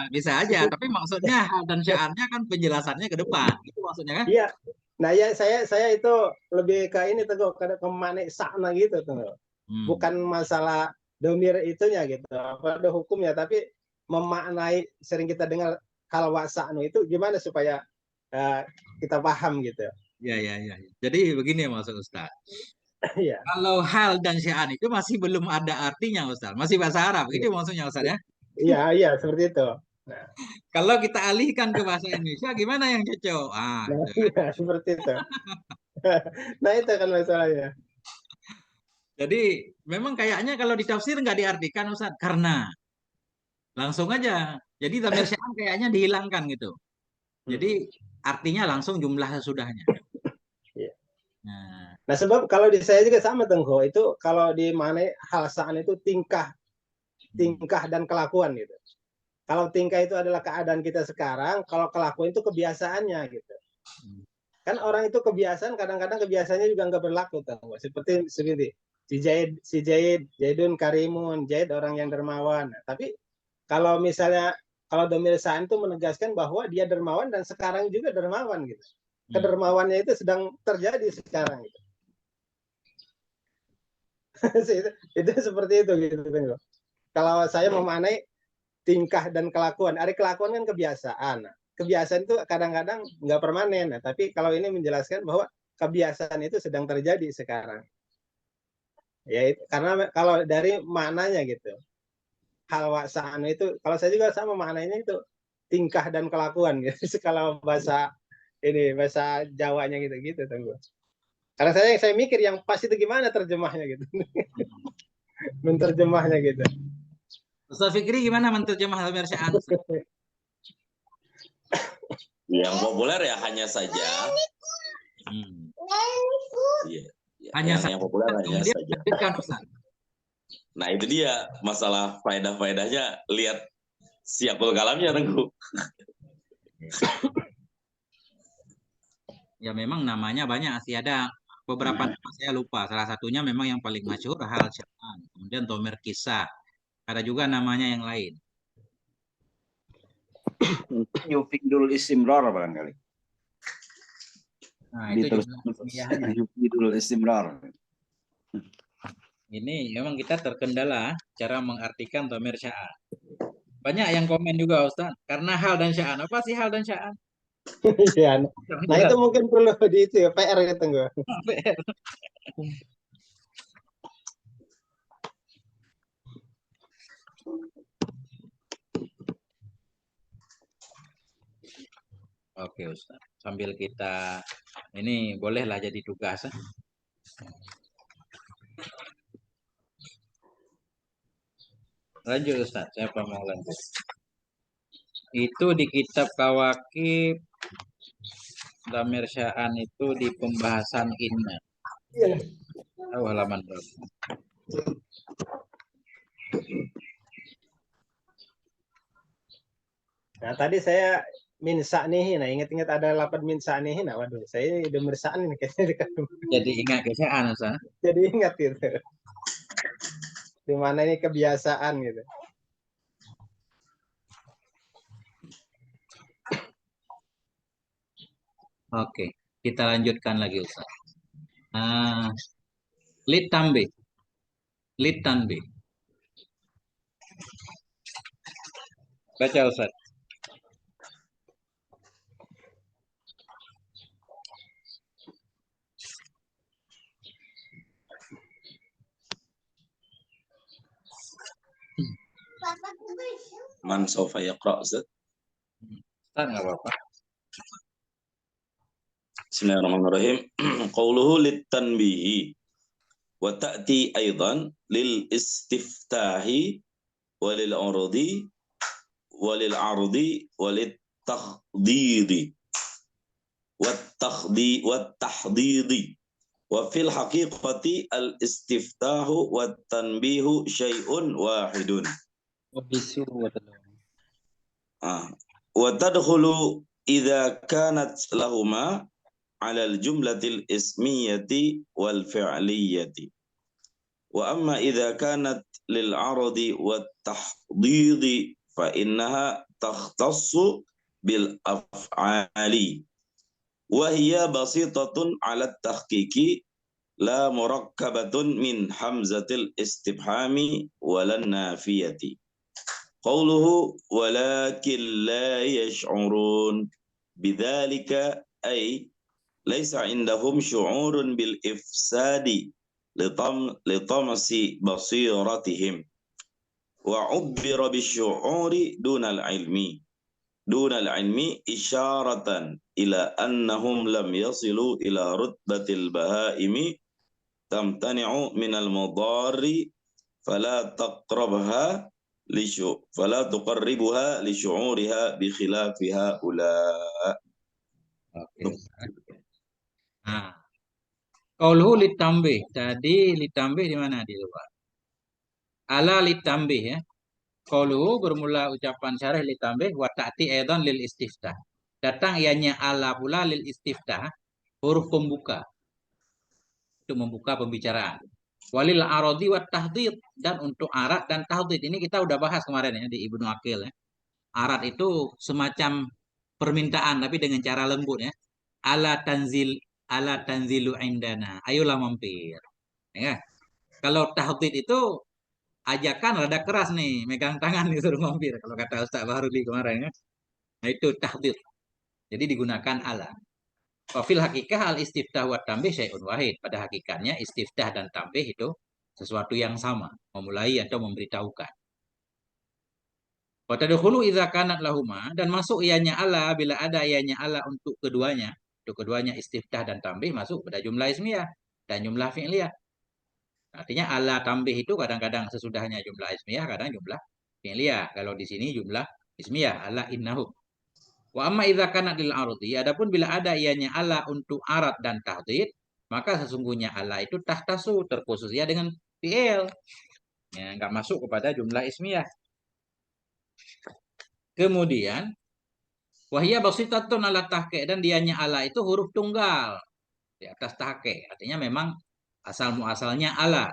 bisa aja, tapi maksudnya hal dan sya'annya kan penjelasannya ke depan. Itu maksudnya kan? iya. Nah, ya saya itu lebih ke ini tuh ke mana sa'na gitu tuh. Bukan masalah domir itunya gitu, pada hukumnya, tapi memaknai sering kita dengar hal wasa'nu itu gimana supaya kita paham gitu. Ya. Jadi begini maksud Ustaz. Iya. Kalau hal dan sya'an itu masih belum ada artinya Ustaz, masih bahasa Arab. Itu maksudnya Ustaz ya? Iya, seperti itu. Nah, kalau kita alihkan ke bahasa Indonesia, gimana yang cocok? Iya, seperti itu. Nah, itu kan masalahnya. Jadi memang kayaknya kalau ditafsir nggak diartikan Ustaz, karena langsung aja. Jadi dhamir sya'an kayaknya dihilangkan gitu. Jadi artinya langsung jumlah sesudahnya. Iya. Nah, sebab kalau di saya juga sama Tengko, itu kalau di mana hal sa'an itu tingkah dan kelakuan gitu. Kalau tingkah itu adalah keadaan kita sekarang, kalau kelakuan itu kebiasaannya gitu. Kan orang itu kebiasaan, kadang-kadang kebiasaannya juga nggak berlaku, tahu. Seperti si Jaidun Karimun, Jaid orang yang dermawan. Tapi kalau misalnya kalau dhamir sa'an itu menegaskan bahwa dia dermawan dan sekarang juga dermawan gitu. Kedermawannya itu sedang terjadi sekarang gitu. itu seperti itu gitu kan. Kalau saya memaknai tingkah dan kelakuan, kelakuan kan kebiasaan. Kebiasaan itu kadang-kadang nggak permanen. Nah, tapi kalau ini menjelaskan bahwa kebiasaan itu sedang terjadi sekarang. Ya, karena kalau dari maknanya gitu. Hal wasa'an itu, kalau saya juga sama maknanya itu tingkah dan kelakuan gitu. Kalau bahasa Jawanya gitu tunggu. Karena saya mikir yang pas itu gimana terjemahnya gitu. Menterjemahnya gitu. Ustaz Fikri gimana menerjemah dhamir sya'an? Yang populer ya hanya saja. Iya. Hanya yang populer hanya saja. Nah, itu dia masalah faedah-faedahnya, lihat siapul kalamnya Tengku. Ya memang namanya banyak sih, ada beberapa nama saya lupa. Salah satunya memang yang paling masyhur hal sya'an. Kemudian dhamir kisah. Ada juga namanya yang lain. Yufidul istimrar barangkali. Nah, itu juga Yufidul istimrar. Ini memang kita terkendala cara mengartikan dhamir sya'an. Banyak yang komen juga Ustaz, karena hal dan sya'an. Apa sih hal dan sya'an? Iya. Nah, itu mungkin perlu di itu ya, PR gitu gue. PR. Oke Ustaz, sambil kita ini bolehlah jadi tugas. Lanjut Ustaz, siapa mau lanjut? Itu di kitab Kawakib dhamir sya'an itu di pembahasan inna. Halaman berapa? Nah, tadi saya min sa'nihi. Nah, ingat-ingat ada lapan min sa'nihi. Nah, waduh, saya udah mersa'an ini kayaknya. Jadi ingat ke sya'an Ustaz. Jadi ingat gitu. Di mana ini kebiasaan gitu. Oke, kita lanjutkan lagi Ustaz. Lid tanbih. Baca Ustaz. Man sofa yaqra' Ustaz? Ustaz nggak apa-apa. Bismillahirrahmanirrahim. Qauluhu litanbihi wa ta'ti aidan lil istiftahi wa lil ardi wa lil ardi wa lit takhdidi wa takhdidi Wa fil haqiqati al-istiftahu wa tanbihu syai'un wahidun. Wabisu Wa tadkhulu idza kanat lahuma 'ala al-jumlatil ismiyati wal fi'liyati. Wa amma idza kanat lil 'aradi wat tahdidi fa innaha takhtassu bil af'ali wa hiya basitatun 'ala at-tahqiqi la murakkabatun min hamzatil istifhami walan nafiyati. Qawluhu walakin la yash'urun bidzalika ay laysa indahum syu'urun bil ifsadi litamsi basiratihim wa ubbira bisyu'uri dunal ilmi isyaratan ila annahum lam yasilu ila rutbatil bahaimi tamtani'u minal mudarri fala taqrabha fala tuqarribuha li syu'uriha bi khilafiha ula. Oke. Nah, qauluhu litambih. Tadi litambih di mana di luar? Ala litambih ya. Qauluhu bermula ucapan syarih litambih wa ta'ti aidan lil istiftah. Datang ianya ala pula lil istiftah, huruf pembuka. Untuk membuka pembicaraan. Walil aradi wa tahdid, dan untuk arat dan tahdid ini kita udah bahas kemarin ya di Ibnu Aqil ya. Arat itu semacam permintaan tapi dengan cara lembut ya. Ala tanzilu indana. Ayolah mampir. Ya. Kalau tahdid itu ajakan rada keras nih, megang tangan disuruh mampir kalau kata Ustaz Bahrudi kemarin ya. Nah itu tahdid. Jadi digunakan ala. Fil hakikah al-istiftah wa tambih syai'un wahid. Pada hakikatnya istiftah dan tambih itu sesuatu yang sama, memulai atau memberitahukan. Wa tadkhulu idza kanat lahuma, dan masuk ianya ala bila ada ianya ala untuk keduanya. Untuk keduanya istiftah dan tambih masuk pada jumlah ismiyah dan jumlah fi'liyah. Artinya ala tambih itu kadang-kadang sesudahnya jumlah ismiyah, kadang jumlah fi'liyah. Kalau di sini jumlah ismiyah, ala innahum. Wa amma idza kana lil ardi, adapun bila ada ianya ala untuk arat dan tahdid, maka sesungguhnya ala itu tahtasu, terkhusus ya dengan fi'il. Ya, enggak masuk kepada jumlah ismiyah. Kemudian wahia basitatun ala tahqiq, dan dianya ala itu huruf tunggal di atas tahqiq. Artinya memang asal muasalnya ala.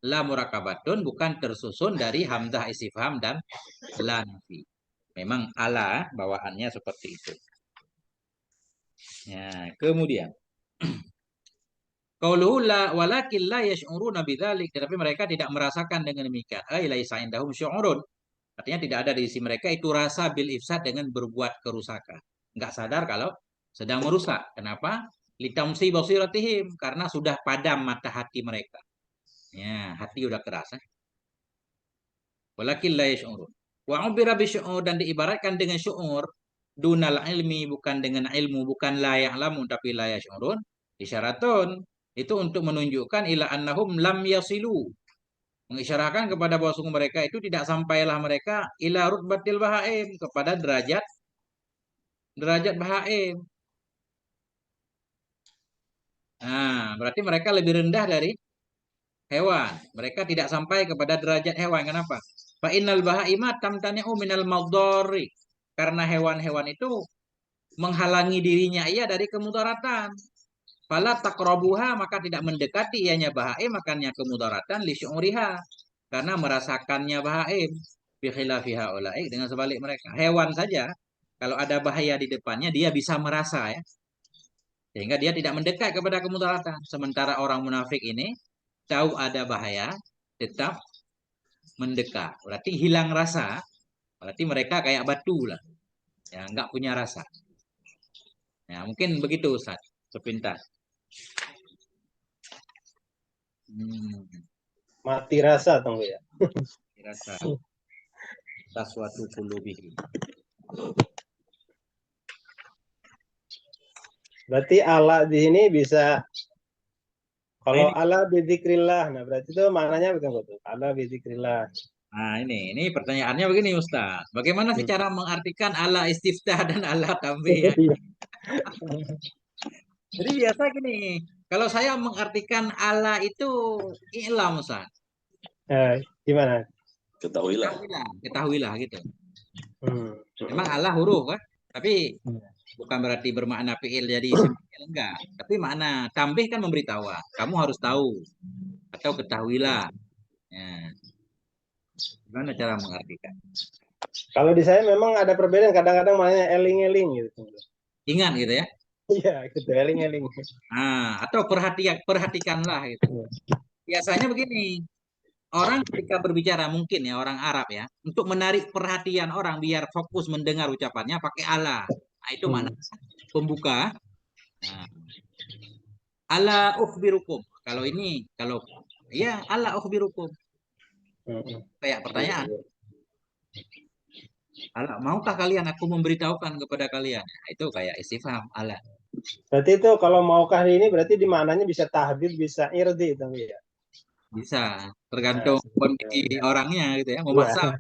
La murakabatun, bukan tersusun dari hamzah istifham dan la nafi. Memang ala bawaannya seperti itu. Ya, kemudian qauluhu la walakin la yash'uruna bidzalik, tetapi mereka tidak merasakan dengan demikian. Ai laisa indahum syu'urun. Artinya tidak ada di sisi mereka itu rasa bil ifsad dengan berbuat kerusakan. Enggak sadar kalau sedang merusak. Kenapa? Litamsi basiratihim, karena sudah padam mata hati mereka. Ya, hati udah keras. Walakin la yash'urun. Wa ubira bisyu'ur, dan diibaratkan dengan syu'ur dunal ilmi, bukan dengan ilmu, bukan la ya'lamun tapi la yash'urun. Isyaratun, itu untuk menunjukkan ila annahum lam yasilu, mengisyaratkan kepada bahwa sungguh mereka itu tidak sampailah mereka ila rutbatil bahaim, kepada derajat bahaim. Nah, berarti mereka lebih rendah dari hewan. Mereka tidak sampai kepada derajat hewan. Kenapa? Fa innal bahaima tamtani'u minal madari. Karena hewan-hewan itu menghalangi dirinya ia dari kemudaratan. Fala taqrabuha, maka tidak mendekati ianya bahaim, makanya kemudaratan li syu'uriha, karena merasakannya bahaim. Bi khilafiha ulaik, dengan sebalik mereka. Hewan saja kalau ada bahaya di depannya dia bisa merasa ya. Sehingga dia tidak mendekat kepada kemudaratan. Sementara orang munafik ini tahu ada bahaya, tetap mendekat. Berarti hilang rasa. Berarti mereka kayak batu lah. Ya, enggak punya rasa. Ya, mungkin begitu Ustaz, sepintas. Mati rasa tunggu ya. Rasa taswatu qulubihi. Berarti ala di sini bisa kalau ala bidzikrillah. Nah, berarti itu maknanya bukan betul. Ala bidzikrillah. Nah, ini pertanyaannya begini Ustaz. Bagaimana sih cara mengartikan ala istiftah dan ala tambih ya? Jadi biasa gini, Kalau saya mengartikan Allah itu i'lam, Ustaz. Gimana? Ketahuilah. Ketahuilah gitu. Hmm. Memang Allah huruf kan, tapi bukan berarti bermakna fi'il jadi isim fi'il, enggak. Tapi makna tambih kan memberitahu, kamu harus tahu atau ketahuilah. Ya. Gimana cara mengartikan? Kalau di saya memang ada perbedaan, kadang-kadang maknanya eling-eling gitu. Ingat gitu ya. Iya, gitu, eling-eling. Atau perhatikanlah gitu. Biasanya begini, orang ketika berbicara mungkin ya orang Arab ya, untuk menarik perhatian orang biar fokus mendengar ucapannya pakai Allah. Nah, itu makna pembuka. Nah, ala ukhbirukum. Kalau ini, kalau ya ala ukhbirukum. Kayak pertanyaan. Ala, maukah kalian aku memberitahukan kepada kalian? Nah, itu kayak istifham ala. Berarti itu kalau maukah ini berarti di mananya bisa tahdid, bisa irdi itu ya. Bisa, tergantung kondisi orangnya gitu ya, memaksa.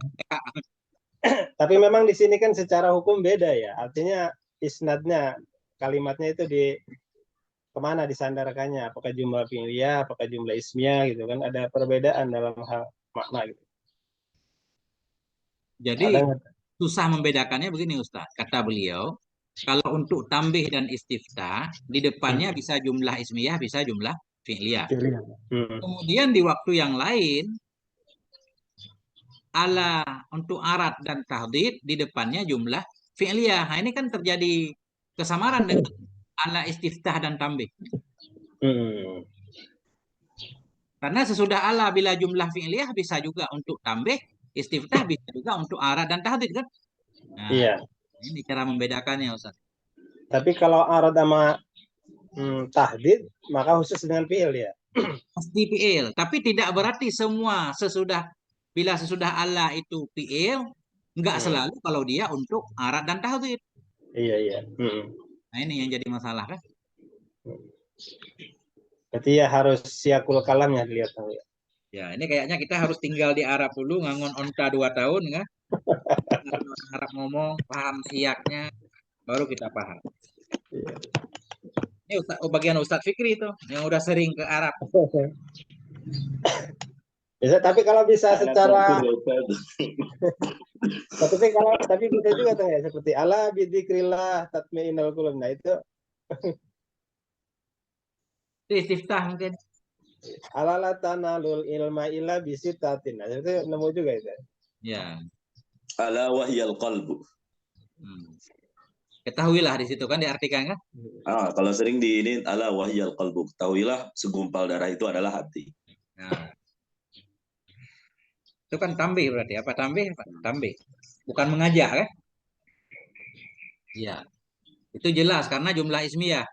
Tapi memang di sini kan secara hukum beda ya. Artinya isnadnya, kalimatnya itu di kemana disandarkannya? Apakah jumlah fi'liyah, apakah jumlah ismiyah gitu kan? Ada perbedaan dalam hal makna gitu. Jadi susah membedakannya begini Ustaz. Kata beliau, kalau untuk tambih dan istiftah, di depannya bisa jumlah ismiyah, bisa jumlah fi'liyah. Kemudian di waktu yang lain, ala untuk arat dan tahdid, di depannya jumlah fi'liyah. Nah, ini kan terjadi kesamaran dengan ala istiftah dan tambih. Karena sesudah ala bila jumlah fi'liyah bisa juga untuk tambih, istiftah bisa juga untuk arat dan tahdid kan? Nah, iya. Ini cara membedakannya Ustaz. Tapi kalau arad sama tahdid, maka khusus dengan fi'il ya. Pasti fi'il, tapi tidak berarti semua bila sesudah Allah itu fi'il, enggak selalu kalau dia untuk arat dan tahdid. Iya, iya. Nah, ini yang jadi masalah kan? Berarti ya harus siakul kalamnya dilihat ya. Ya, ini kayaknya kita harus tinggal di Arab dulu, ngangon onta 2 tahun kan? Orang Arab ngomong, paham siaknya, baru kita paham. Ini bagian Ustadz Fikri itu, yang udah sering ke Arab. Bisa, tapi kalau bisa secara tapi bisa juga tuh ya, seperti ala bidzikrillah tatmainnul qulub. Nah itu Istiftah mungkin. Alala tanalul ilma illa bisitatin. Nah, itu nemu juga itu. Ya. Ala wahyal qalbu. Ketahuilah di situ kan diartikan kan? Kalau sering di ini ala wahyal qalbu. Ketahuilah segumpal darah itu adalah hati. Nah. Itu kan tambih berarti apa? Tambih. Bukan mengajak kan? Iya. Itu jelas karena jumlah ismiyah.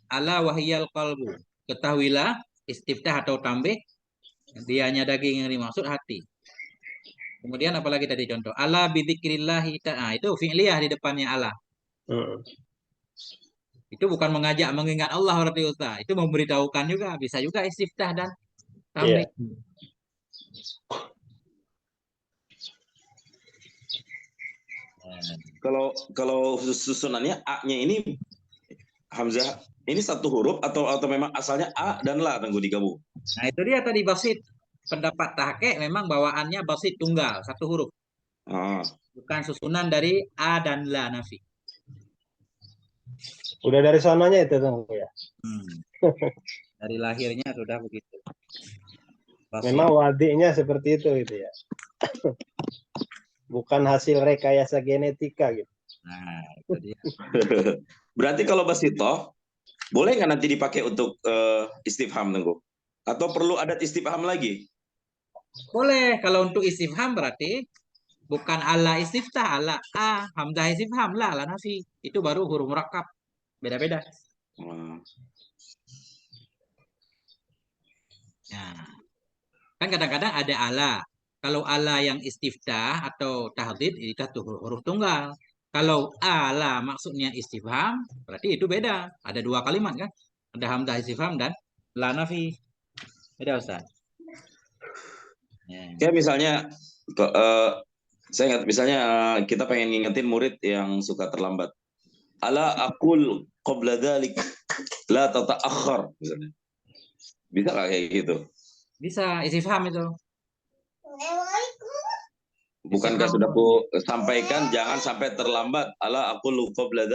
Ala wahyal qalbu. Ketahuilah istiftah atau tambih, dianya daging yang dimaksud hati. Kemudian apalagi tadi contoh, ala bidzikrillah itu fi'liyah di depannya ala. Itu bukan mengajak mengingat Allah berarti Ustaz. Itu memberitahukan juga, bisa juga istiftah dan tambih. Kalau susunannya A-nya ini Hamzah ini satu huruf atau memang asalnya A dan La tunggu digabung. Nah itu dia tadi basit. Pendapat tahqiq memang bawaannya basit tunggal, satu huruf. Bukan susunan dari A dan La nafi. Udah dari sononya itu tuh ya. Dari lahirnya sudah begitu. Basit. Memang wadinya seperti itu gitu ya. Bukan hasil rekayasa genetika gitu. Nah, itu dia. Berarti kalau basitoh boleh nggak nanti dipakai untuk istifham tunggu? Atau perlu adat istifham lagi? Boleh. Kalau untuk istifham berarti bukan ala istiftah, ala A, hamzah istifham, la nafi. Itu baru huruf murakkab. Beda-beda. Nah, kan kadang-kadang ada ala. Kalau ala yang istiftah atau tahdid itu huruf tunggal. Kalau ala maksudnya istifham, berarti itu beda. Ada 2 kalimat kan? Ada hamzah istifham dan la nafi. Beda Ustaz. Kayak misalnya saya ingat misalnya kita pengen ngingetin murid yang suka terlambat. Ala aqul qabla dzalik. La tata'akhir misalnya. Bisa nggak kayak gitu? Bisa, istifham itu. Bukankah Istifham. sudah aku sampaikan jangan sampai terlambat. Ala aku lupa qabla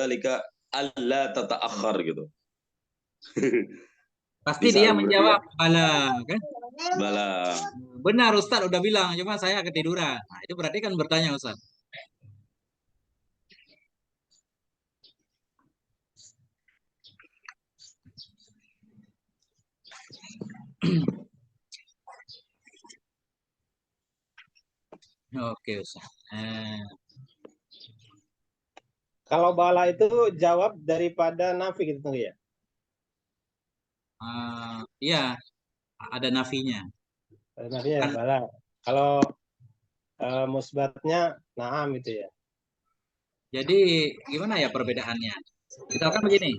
alla tata'akhir gitu. Pasti Bisa dia berarti menjawab ya? bala, kan? Bala. Benar Ustaz udah bilang, cuma saya ketiduran. Nah, itu berarti kan bertanya Ustaz. Oke Ustaz. Kalau bala itu jawab daripada nafi gitu ya. Iya, ada nafinya. Nafinya Kan, bala. Kalau musbatnya naam itu ya. jadi gimana ya perbedaannya? Misalkan begini,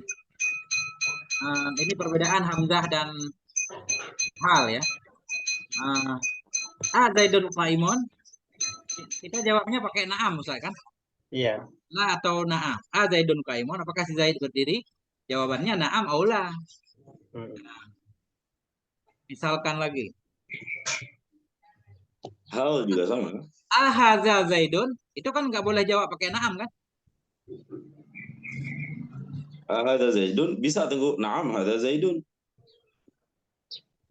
ini perbedaan hamzah dan hal ya. Zaidun qaimun, kita jawabnya pakai na'am Ustaz kan? Iya. La atau na'am. Zaidun qaimun, apakah si Zaid berdiri? Jawabannya na'am aula. Misalkan lagi. Hal juga sama. Hadza Zaidun, itu kan nggak boleh jawab pakai na'am kan? Hadza Zaidun bisa tunggu. Naam, hadza Zaidun.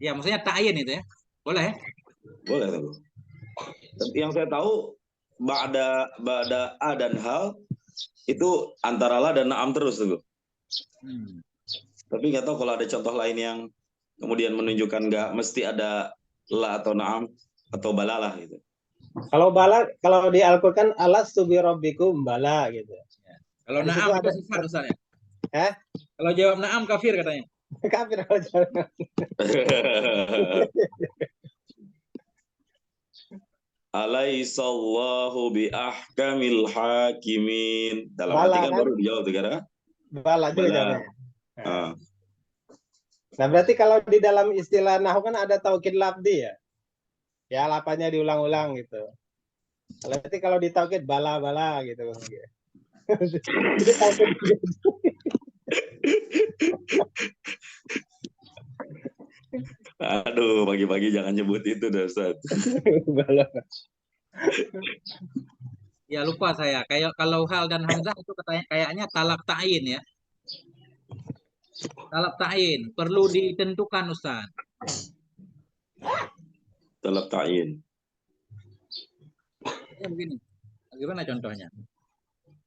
Ya, maksudnya ta'yin itu ya. Boleh? Boleh tunggu. Yang saya tahu ba'da a dan hal itu antara la dan na'am terus tunggu. Tapi nggak tahu kalau ada contoh lain yang kemudian menunjukkan nggak mesti ada la atau na'am atau balalah gitu. Kalau bala, kalau di Al-Qur'an alastu bi rabbikum bala gitu. Kalau Di situ na'am itu ada sifat Ustaz ya. Kalau jawab na'am kafir katanya. kafir kalau jawab. Alaihissallahu bi ahkamil hakimin. Dalam Bala, hati kan kan? baru dijawab negara. Bala juga Bala. jawabnya. Ah. Nah, berarti kalau di dalam istilah nahwu kan ada taukid lafzi ya. Ya, lapanya diulang-ulang gitu. Berarti kalau di taukid bala-bala gitu. Itu taukid. Aduh, pagi-pagi jangan nyebut itu dah, Ustaz. Bala. Ya lupa saya. Kayak kalau hal dan hamzah itu kayaknya talab ta'yin ya. Talab ta'yin perlu ditentukan Ustaz. Talab ta'yin. Ya begini. Bagaimana contohnya?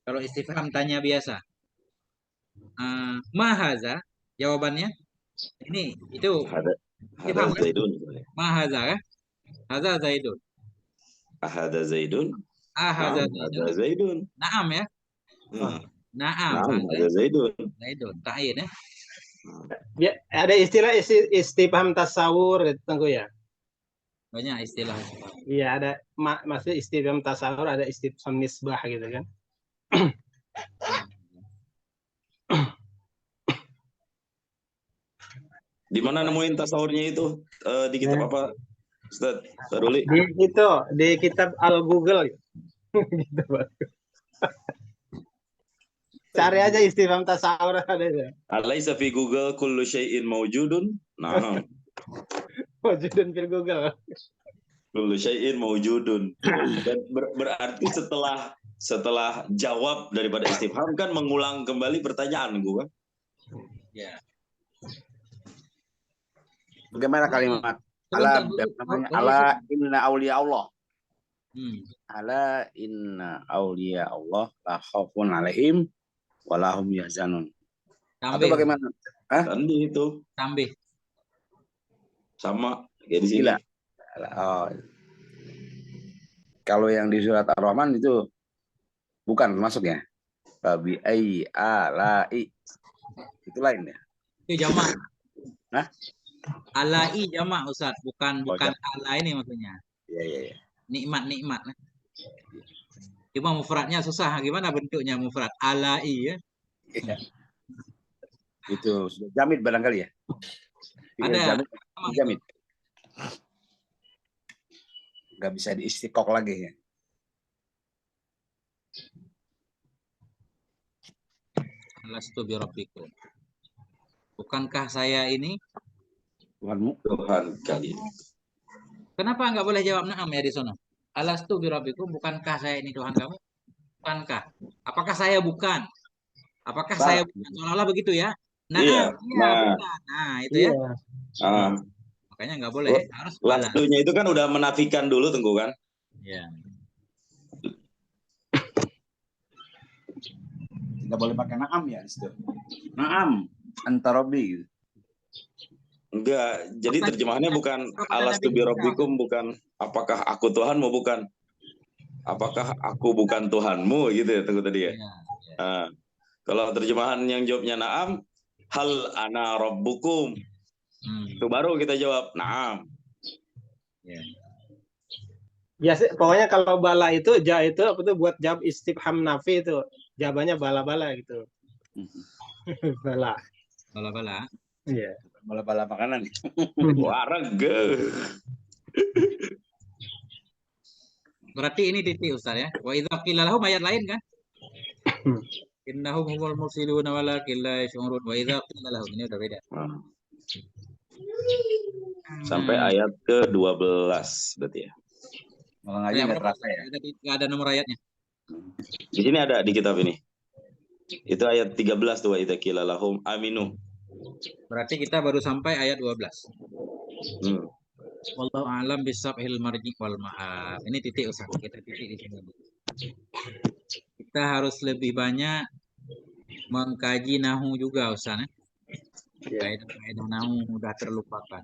Kalau istifham tanya biasa. Mahaza jawabannya ini itu istifham kan? Zaidun. Mahaza kan? Haza Zaidun. Ahada Zaidun. Haza Ahada Zaidun. Naam ya. Naam. Ahada Zaidun. Zaidun. Ta'yin ya. Ya, ada istilah istifham tasawur gitu Tengku ya. Banyak istilah. Iya, ada maksudnya istifham tasawur, ada istifham nisbah gitu kan. Di mana nemuin tasawurnya itu? Di kitab apa? Ustaz, Saruli. Di kitab Al-Google gitu, Pak. Cari aja istifham tasawur ada itu. Alaisa fi Google kullu syai'in mawjudun? Nah. Mawjudun fil Google. Kullu syai'in mawjudun. Dan berarti setelah jawab daripada istifham kan mengulang kembali pertanyaan gua. Ya. Bagaimana kalimat? Ala inna awliya Allah. Ala inna awliya Allah la khaufun alaihim wa lahum yahzanun. Atau bagaimana? Tadi itu. Tambih. Sama kayak di sini. Gila. Oh. Kalau yang di surat Ar-Rahman itu bukan masuknya. Babi ai alai. Itu lain ya. Itu jamak. Hah? Alai jamak Ustaz, bukan ala ini maksudnya. Iya. Nikmat. Cuma mufradnya susah. Gimana bentuknya mufrad? Alai ya. Iya. Itu sudah jamid barangkali ya. Ada. Jamid. Nggak bisa diistikok lagi ya. Alastu bi rabbikum. Bukankah saya ini? Tuhanmu. Tuhan kalian. Kenapa nggak boleh jawab na'am ya di sana? Alastu birabbikum, bukankah saya ini Tuhan kamu? Bukankah? Apakah saya bukan? Apakah saya bukan? Seolah-olah begitu ya. Iya. Na'am, iya Nah, bukan. Nah, itu ya. Iya. ah, Makanya nggak boleh, harus bala. lastunya itu kan udah menafikan dulu Tengku kan? Ya. Tidak boleh pakai naam ya di situ. Naam antarobi gitu. Enggak, jadi Apa- terjemahannya bukan apa kata alastu Nabi birabbikum, bukan apakah aku Tuhanmu, bukan apakah aku bukan Tuhanmu gitu ya Tengku tadi ya. Ya. Nah, kalau terjemahan yang jawabnya na'am, hal ana rabbukum. Itu baru kita jawab na'am. Ya. Ya, pokoknya kalau bala itu itu apa tuh buat jawab istifham nafi itu. Jawabannya bala-bala gitu. Bala. Bala-bala. Iya. Bala-bala makanan. Warga. Berarti ini titik Ustaz ya. Wa idza qila lahum, ayat lain kan? Innahum humul mufsiduna walakin la yash'urun. Wa idza qila lahum, ini udah beda. Nah, sampai ayat ke-12 berarti ya. Malah ngaji Ayat nggak berapa? terasa ya. Nggak ada nomor ayatnya. Di sini ada di kitab ini. Itu ayat 13 tuh, wa idza qila lahum aminu. Berarti kita baru sampai ayat 12. Hmm. Wallahu a'lam bisabhil marji wal ma'ab. Ini titik Ustaz. Kita titik di sini. Kita harus lebih banyak mengkaji nahu juga Ustaz. Iya. Kaidah-kaidah nahu mudah terlupakan.